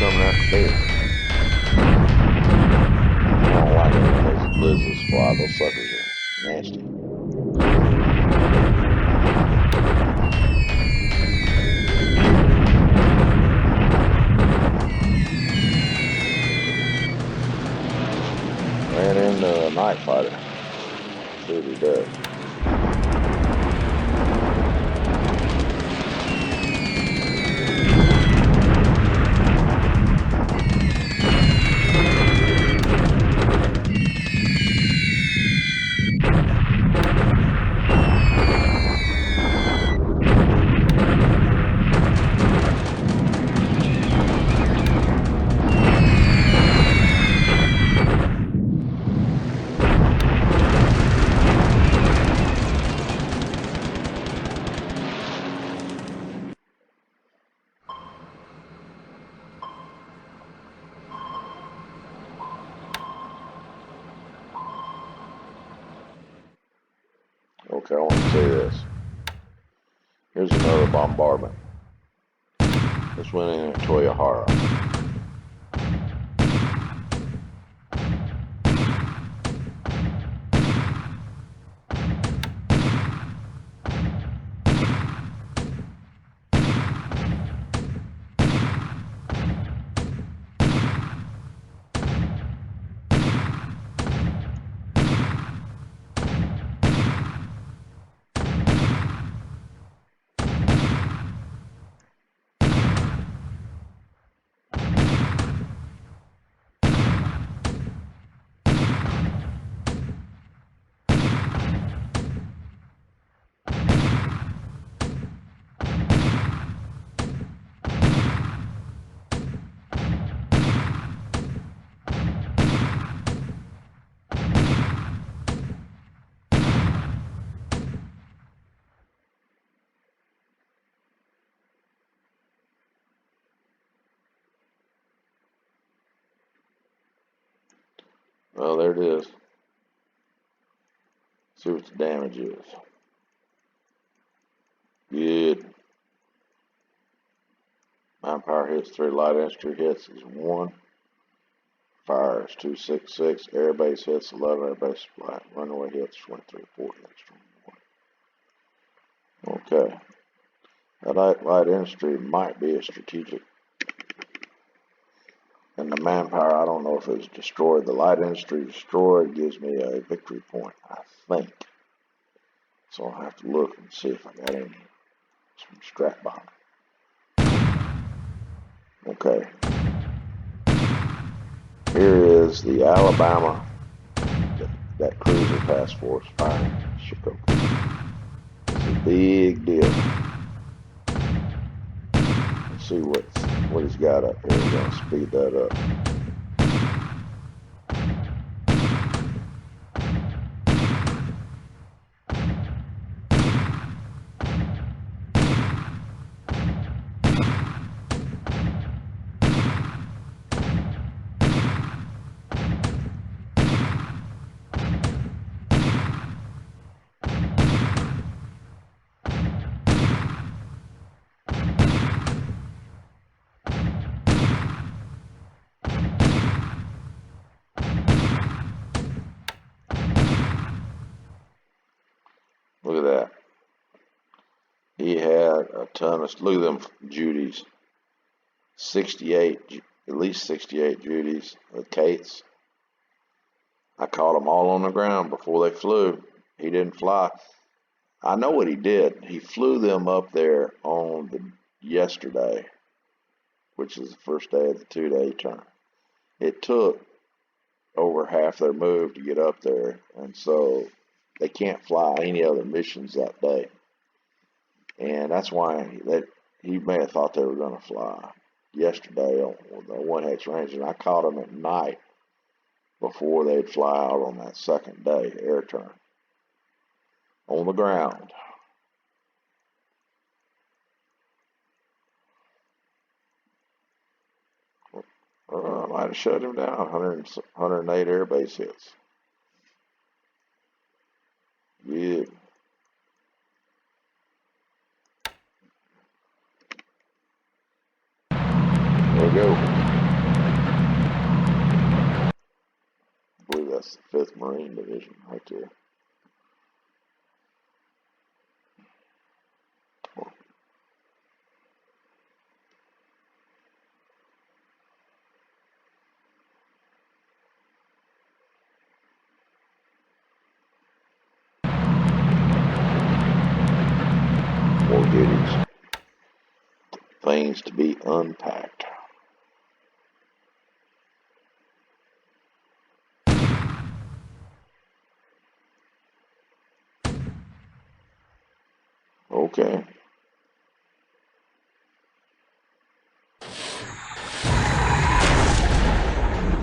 coming after me. I don't like it when those lizards fly. Those suckers are nasty. Ran into a night fighter. See what he does. Okay, I want to see this. Here's another bombardment. This went in at Toyohara. Well, there it is. See what the damage is. Good. Manpower hits 3, light infantry hits is 1. Fire is 266. Airbase hits 11. Airbase supply. Runaway hits 23. 40. Okay. That light infantry might be a strategic. And the manpower, I don't know if it's destroyed. The light infantry destroyed gives me a victory point, I think. So I'll have to look and see if I got any strap bomb. Okay. Here is the Alabama, that cruiser task force firing Shikoku. It's a big deal. Let's see what he's got up here. We're going to speed that up. Look at that. He had a ton of, look at them Judies. 68, at least 68 Judies with Kates. I caught them all on the ground before they flew. He didn't fly. I know what he did. He flew them up there on yesterday, which is the first day of the 2-day turn. It took over half their move to get up there, and so they can't fly any other missions that day. And that's why he may have thought they were going to fly yesterday on the 1-hex range, and I caught them at night before they'd fly out on that second day air turn on the ground. I might have shut him down. 108 airbase hits. Good. There we go. That's the 5th Marine Division right there. More goodies. Things to be unpacked. Okay.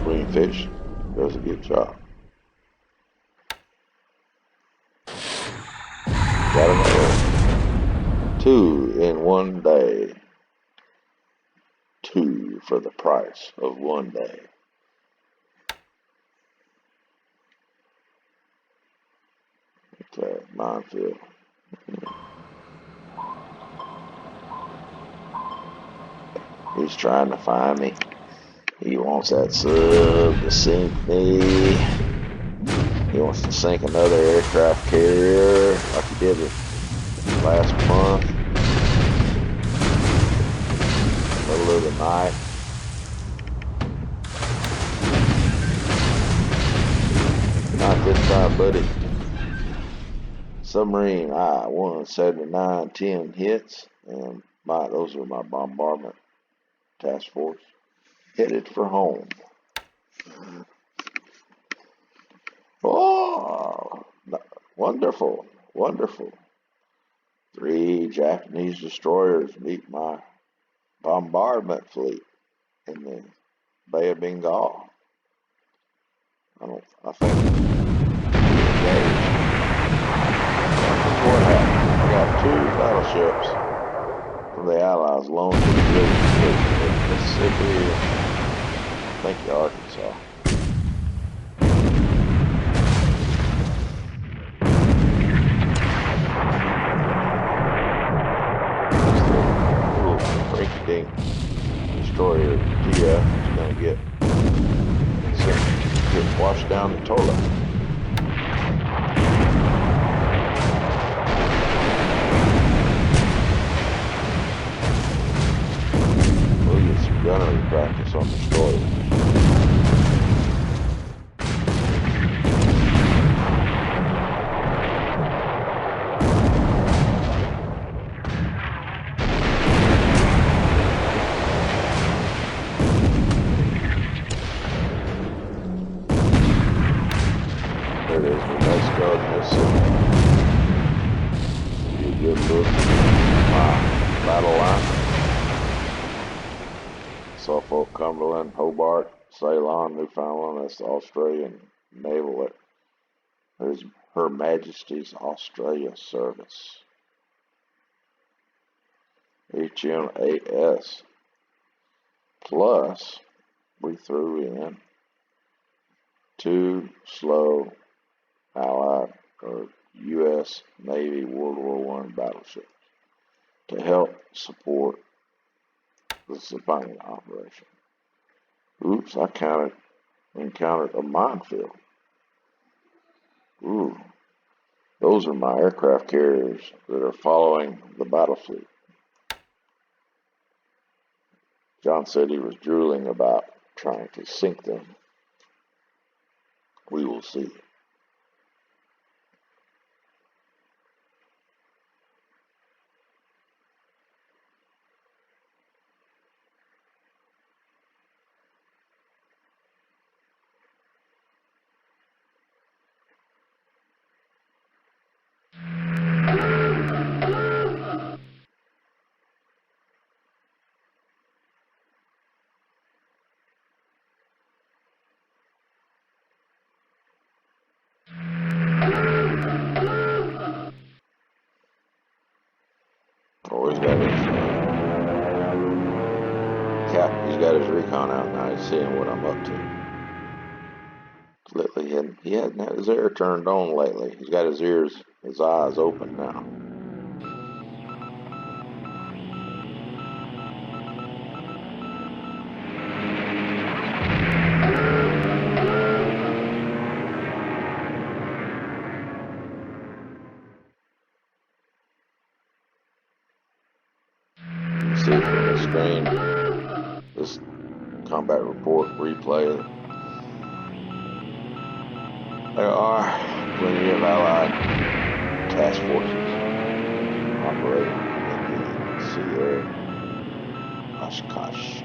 Green fish does a good job. Got another 2 in one day. 2 for the price of 1 day. Okay, minefield. He's trying to find me. He wants that sub to sink me. He wants to sink another aircraft carrier like he did it last month. Middle of the night. Not this time, buddy. Submarine I-179 10 hits, and those are my bombardment task force headed for home. Oh, wonderful, wonderful. 3 Japanese destroyers meet my bombardment fleet in the Bay of Bengal. I think we engaged. What happened? I got 2 battleships from the Allies loaned to the British fleet in Mississippi and I think Arkansas. Dink destroyer GF is going to get washed down the toilet. We'll get some gunnery practice on destroyers. There it is, New Mexico, Mississippi. Be a good look at my battle line. Suffolk, Cumberland, Hobart, Ceylon, Newfoundland. That's the Australian Naval. There's Her Majesty's Australia Service. HMAS. Plus, we threw in 2 slow Allied or U.S. Navy World War I battleships to help support the supplying operation. Oops, I encountered a minefield. Ooh, those are my aircraft carriers that are following the battle fleet. John said he was drooling about trying to sink them. We will see. Oh, he's got his recon out now. He's seeing what I'm up to. Lately, he hadn't had his air turned on lately. He's got his eyes open now. combat report replay. There are plenty of Allied task forces operating in the sea area. Oshkosh.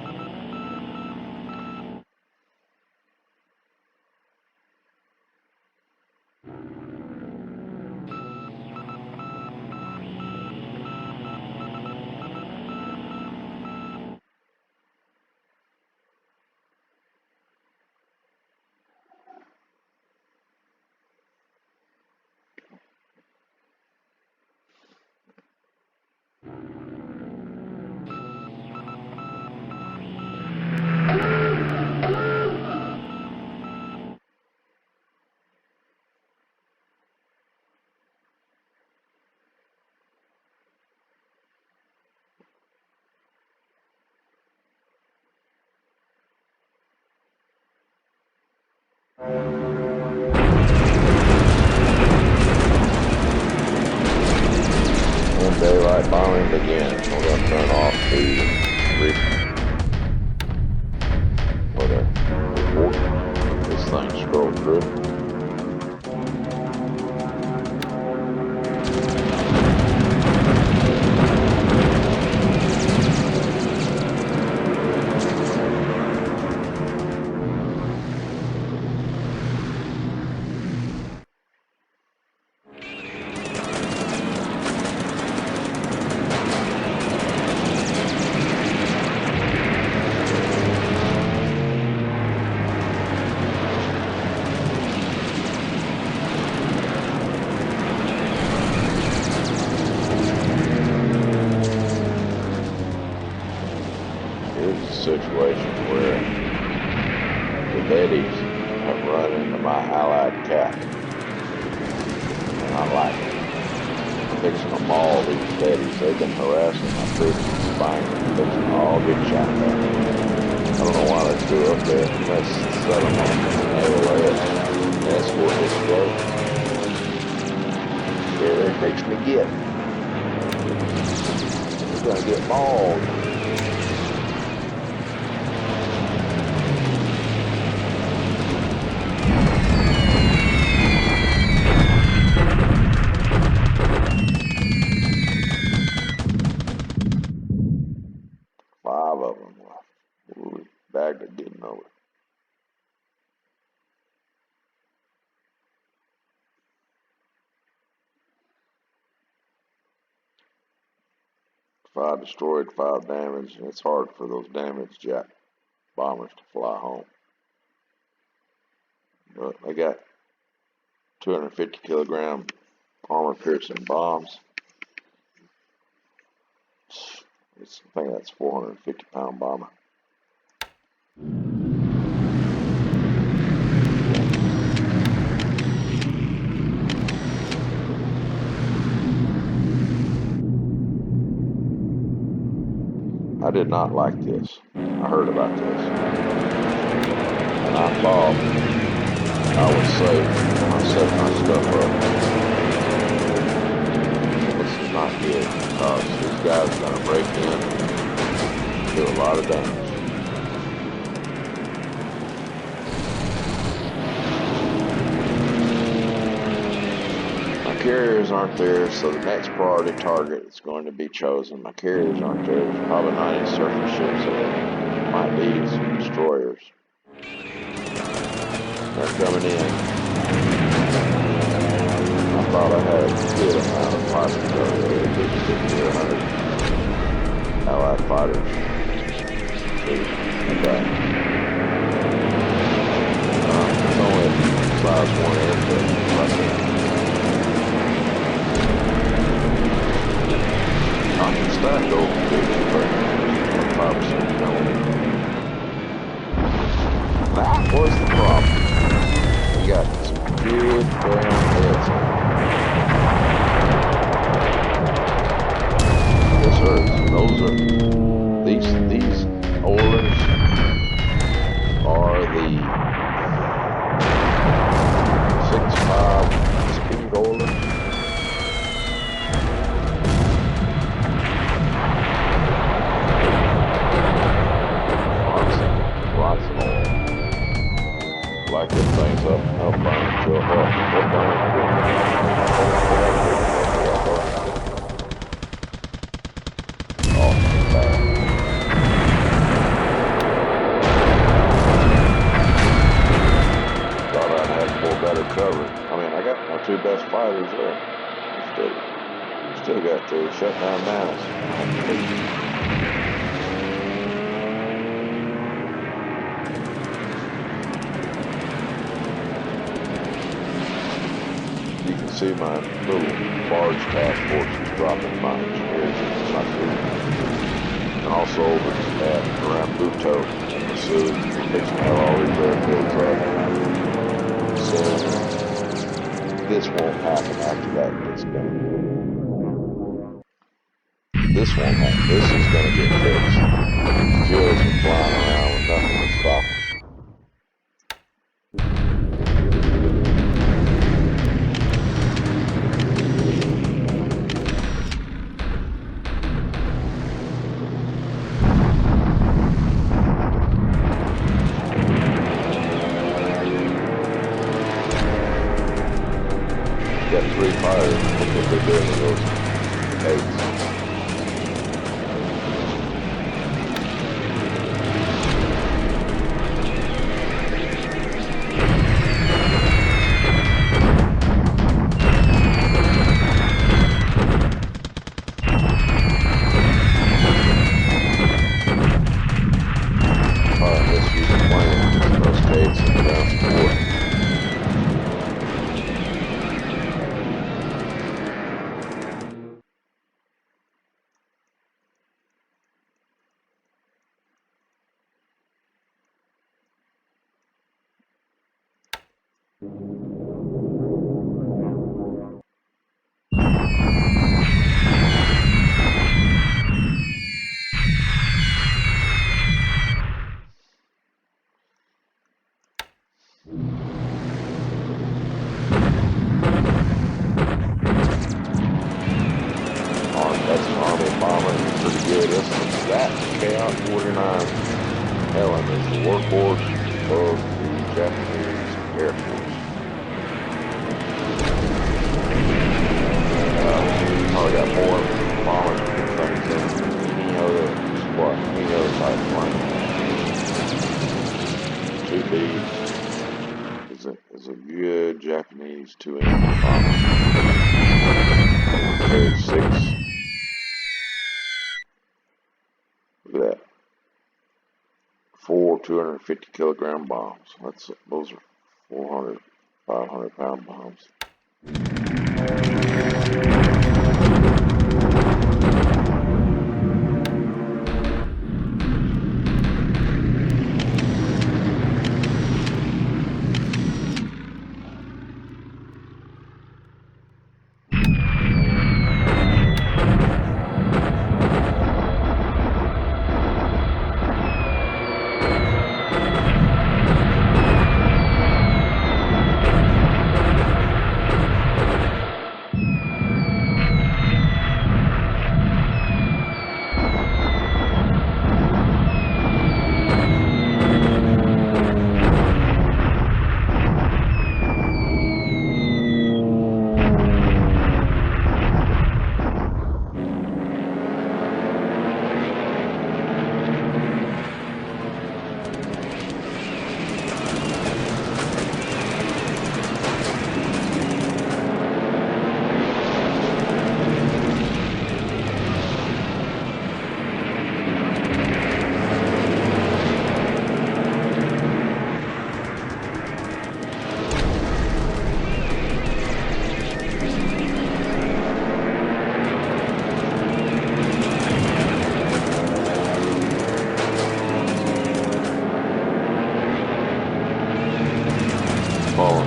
And daylight bombing begins. We're going to turn off the report. This thing scrolled through. Situation where the Betties have run into my Allied cap, and I like it. I'm fixing to maul these Betties. They've been harassing my troops and spying, and fixing to all get shot down. I don't know why they threw up there. Let's set them on AOS. Escort this float. Yeah, they're fixing to get. We're gonna get mauled. 5 of them left. We bagged it, didn't know it. Five destroyed, 5 damaged, and it's hard for those damaged Jack bombers to fly home. But they got 250 kilogram armor piercing bombs. I think that's 450 pound bomber. I did not like this. I heard about this. And I thought I was safe when I set my stuff up. This is not good because these guys are going to break in and do a lot of damage. My carriers aren't there, so the next priority target is going to be chosen. My carriers aren't there. There's probably not any surface ships there. Might be some destroyers. They're coming in. I thought I had a good amount of fighters over there, 50 or 100 Allied fighters. There's only size 1 aircraft right there. I can stack over 50%, 25% penalty. That was the problem. We got some good damn hits on it. This hurts. Those are these oilers are the 6.5 speed oilers. back them things up and they'll burn until hell. They'll burn quick. Oh, bad. Thought I'd have more better cover. I mean, I got my two best fighters there. Still got to shut down Dallas. You can see my little barge task force is dropping my engineers into my crew. And also over around Buto in Missouri, we're fixing to have all these airfields up. So this won't happen after that gets done. This won't happen. This is going to get fixed. Jills are flying around with nothing to stop them. Got 3 fires. Look what they're doing to those eggs. Helen is the workhorse of the Japanese Air Force. Probably got more bombers and things than any other squad, any other type of plane. 2B is a good Japanese 2-engine bomber. Carries 6. Look at that. 4 250-kilogram bombs. Those are 400, 500-pound bombs.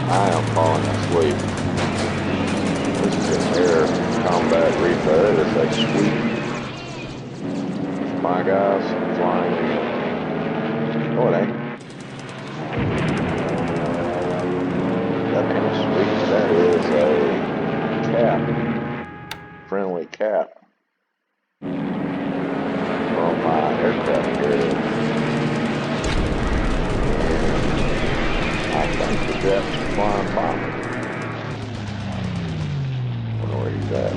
I am falling asleep. This is an air combat replay. That is a sweep. My guys flying in. Oh, it ain't. That ain't a sweep. That is a cap. Friendly cap. From my aircraft carrier. I think jets flying bombers. I don't know where he's at.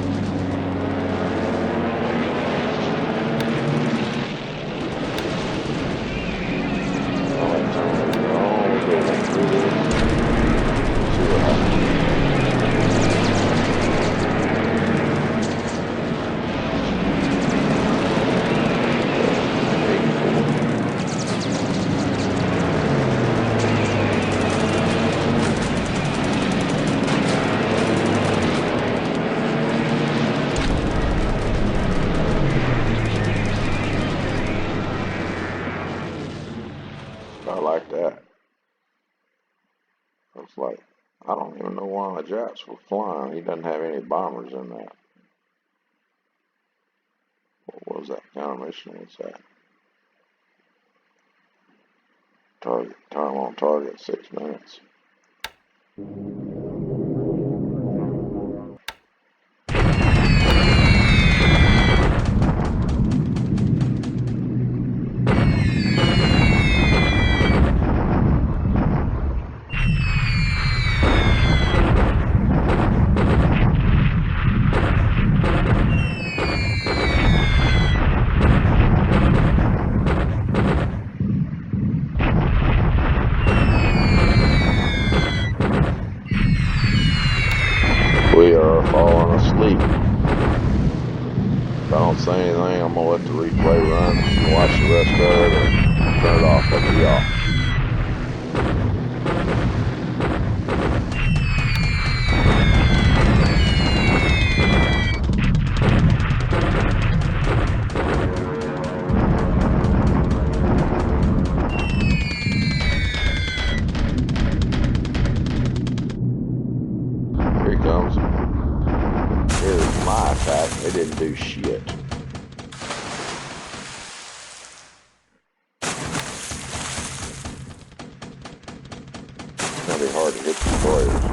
All right, so we'll go through this. See what happens. I like that. Looks like, I don't even know why the jets were flying. He doesn't have any bombers in that. What was that kind of mission? What's that? Target, time on target, 6 minutes. We are falling asleep. If I don't say anything, I'm gonna let the replay run. You can watch the rest of it or turn it off. Up to y'all. Here he comes. Here's my attack. They didn't do shit. It's gonna be hard to hit the players.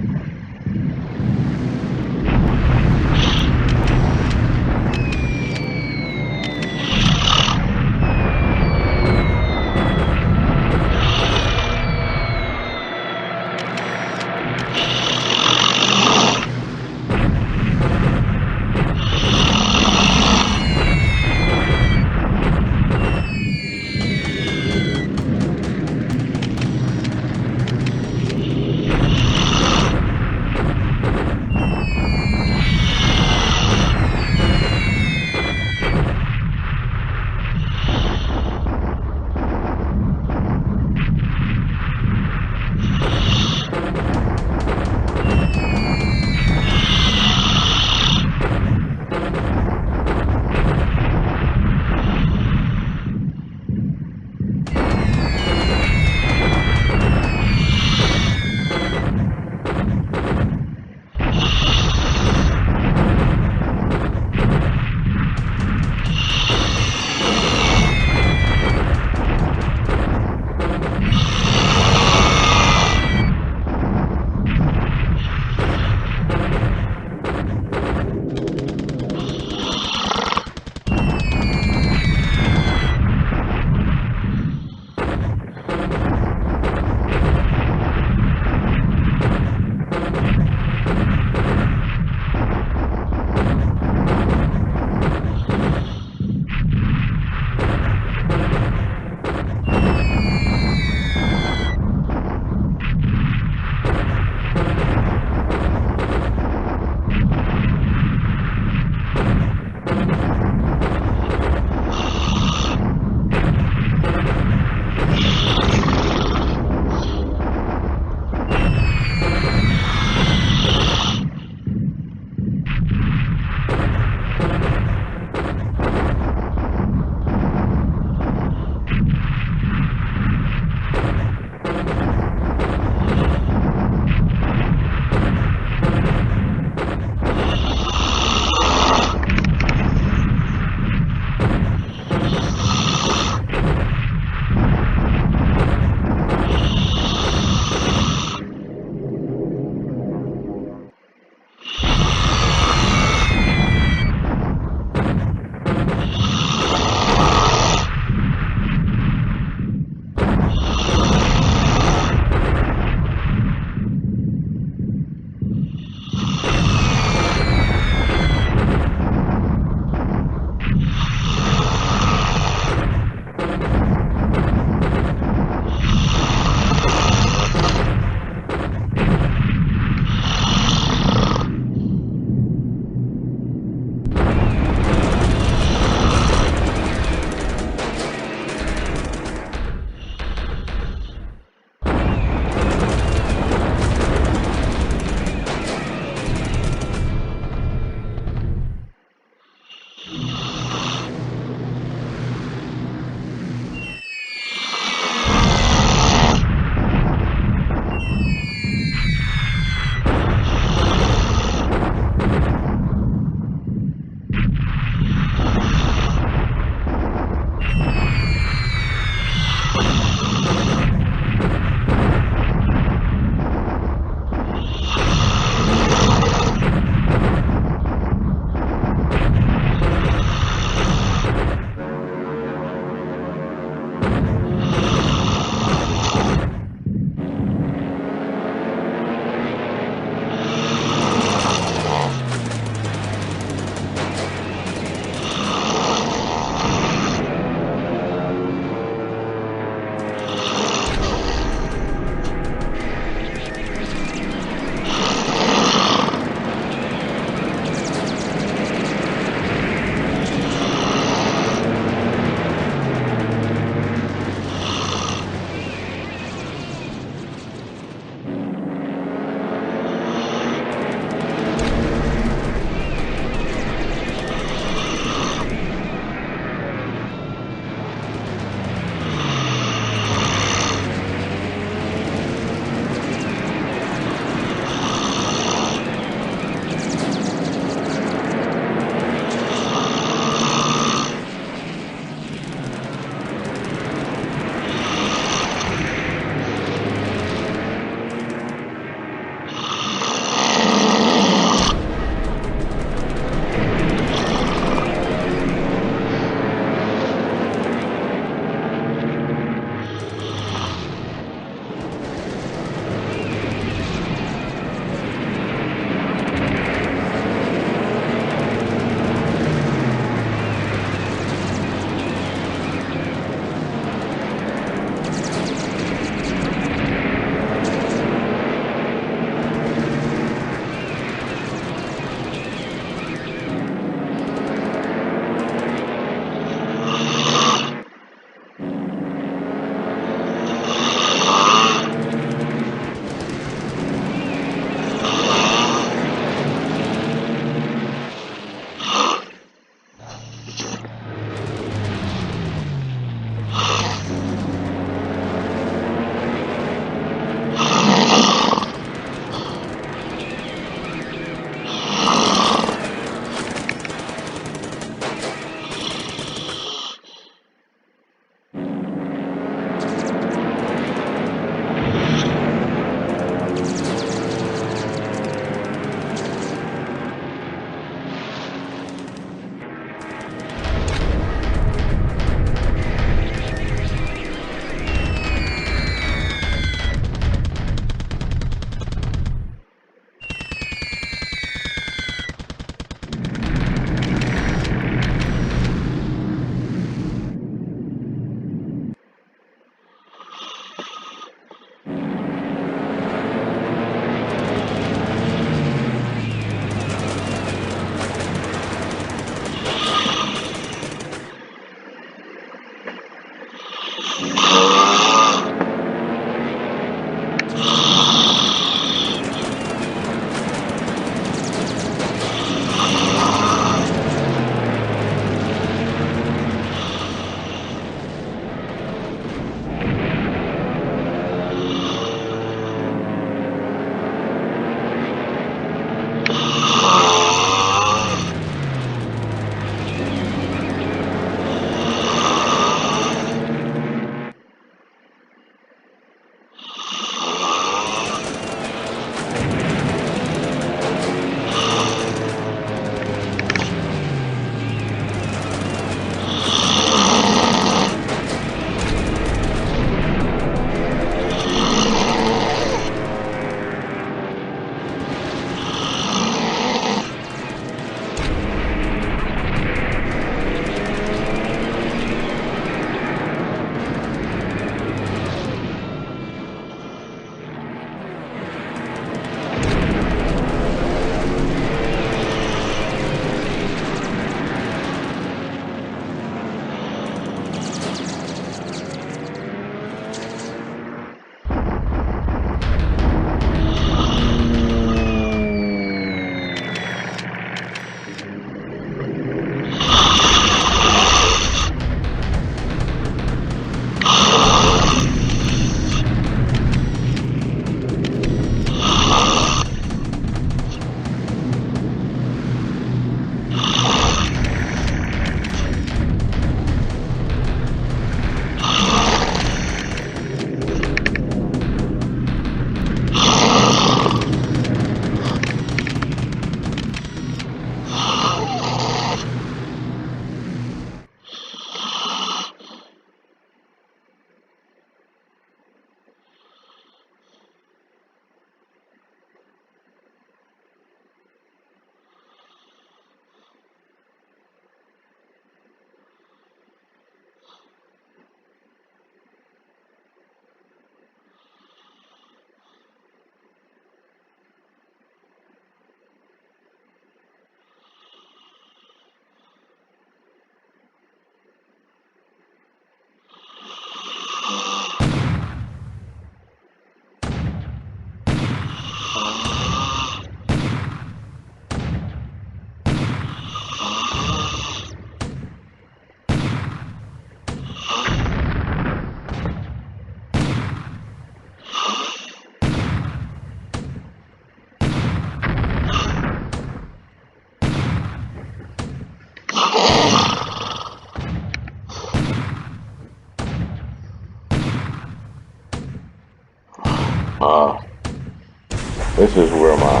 This is where my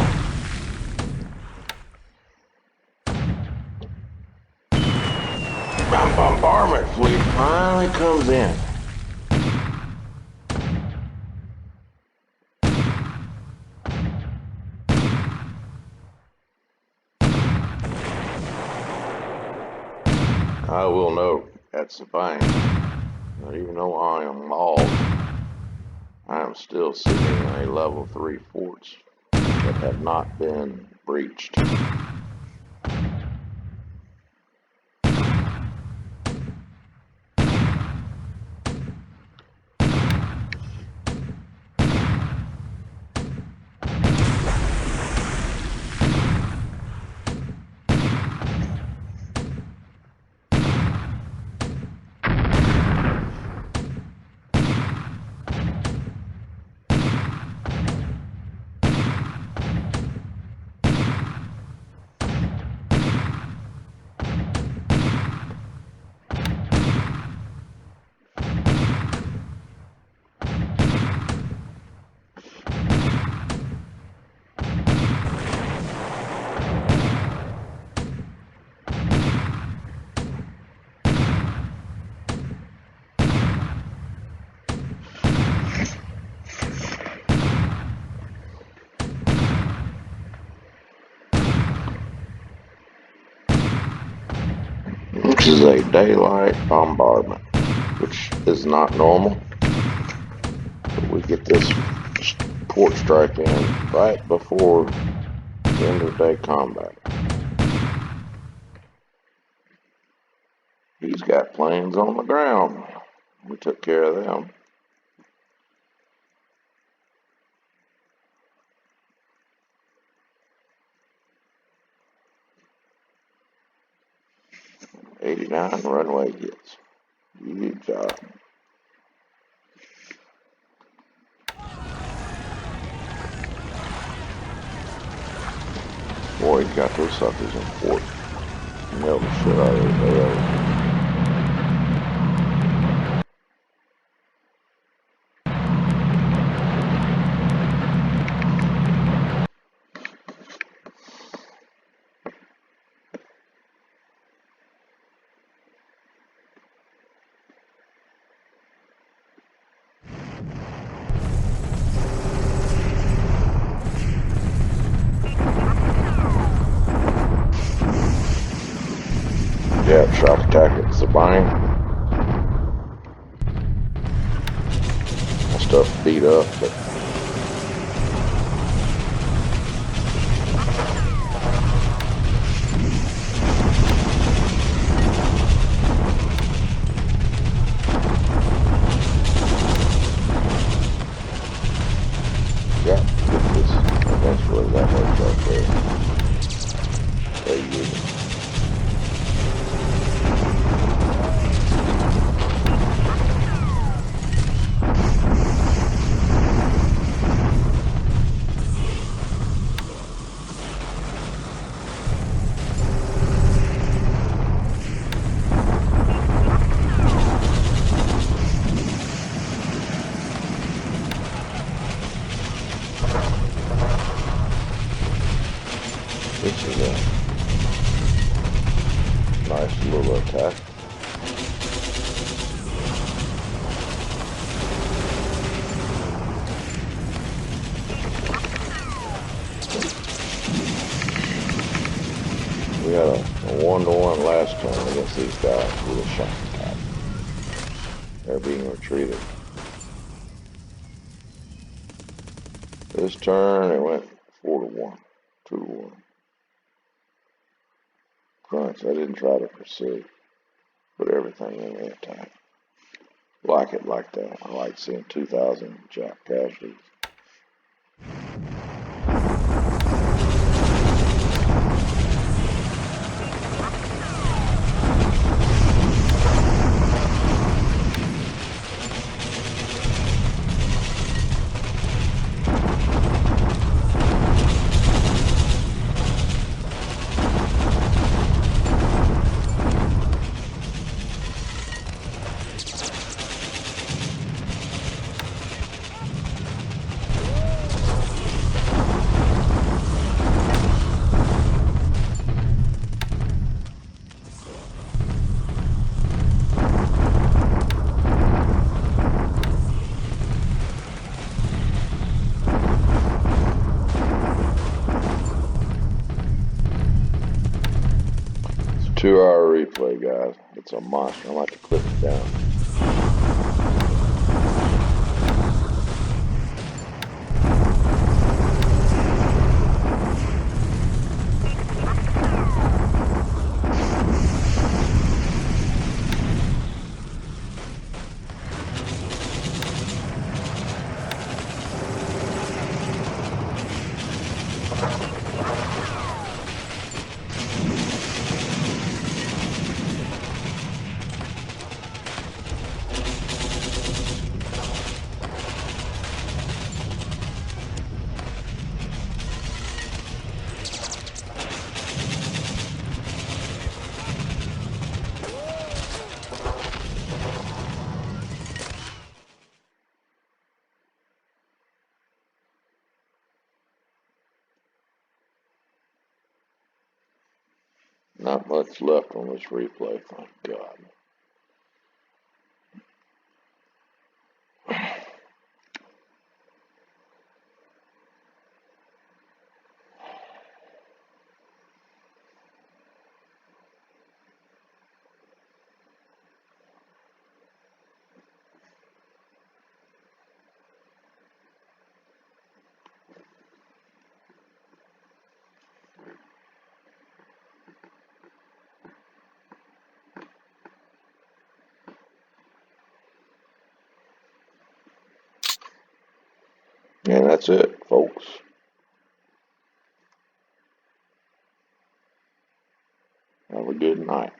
bombardment fleet finally comes in. I will note at Sabine that even though I am mauled, I am still sitting in a level 3 forts that have not been breached. This is a daylight bombardment, which is not normal, but we get this port strike in right before the end of day combat. He's got planes on the ground. We took care of them. '89 runway gets. Good job. Boy, he's got those suckers in port. Nailed the shit out of it. Yeah, shock attack at Sabine. My stuff beat up, but yeah, get this eventually. That works right there. There you go. This is a nice little attack. We had a 1-to-1 last turn against these guys with a shock attack. They're being retreated. This turn it went 4-to-1, 2-to-1. Crunch, I didn't try to pursue. Put everything in the attack. Like it like that. I like seeing 2,000 Jap casualties. replay, guys. It's a monster. I'm going to have to clip it down. Not much left on this replay, thank God. And that's it, folks. Have a good night.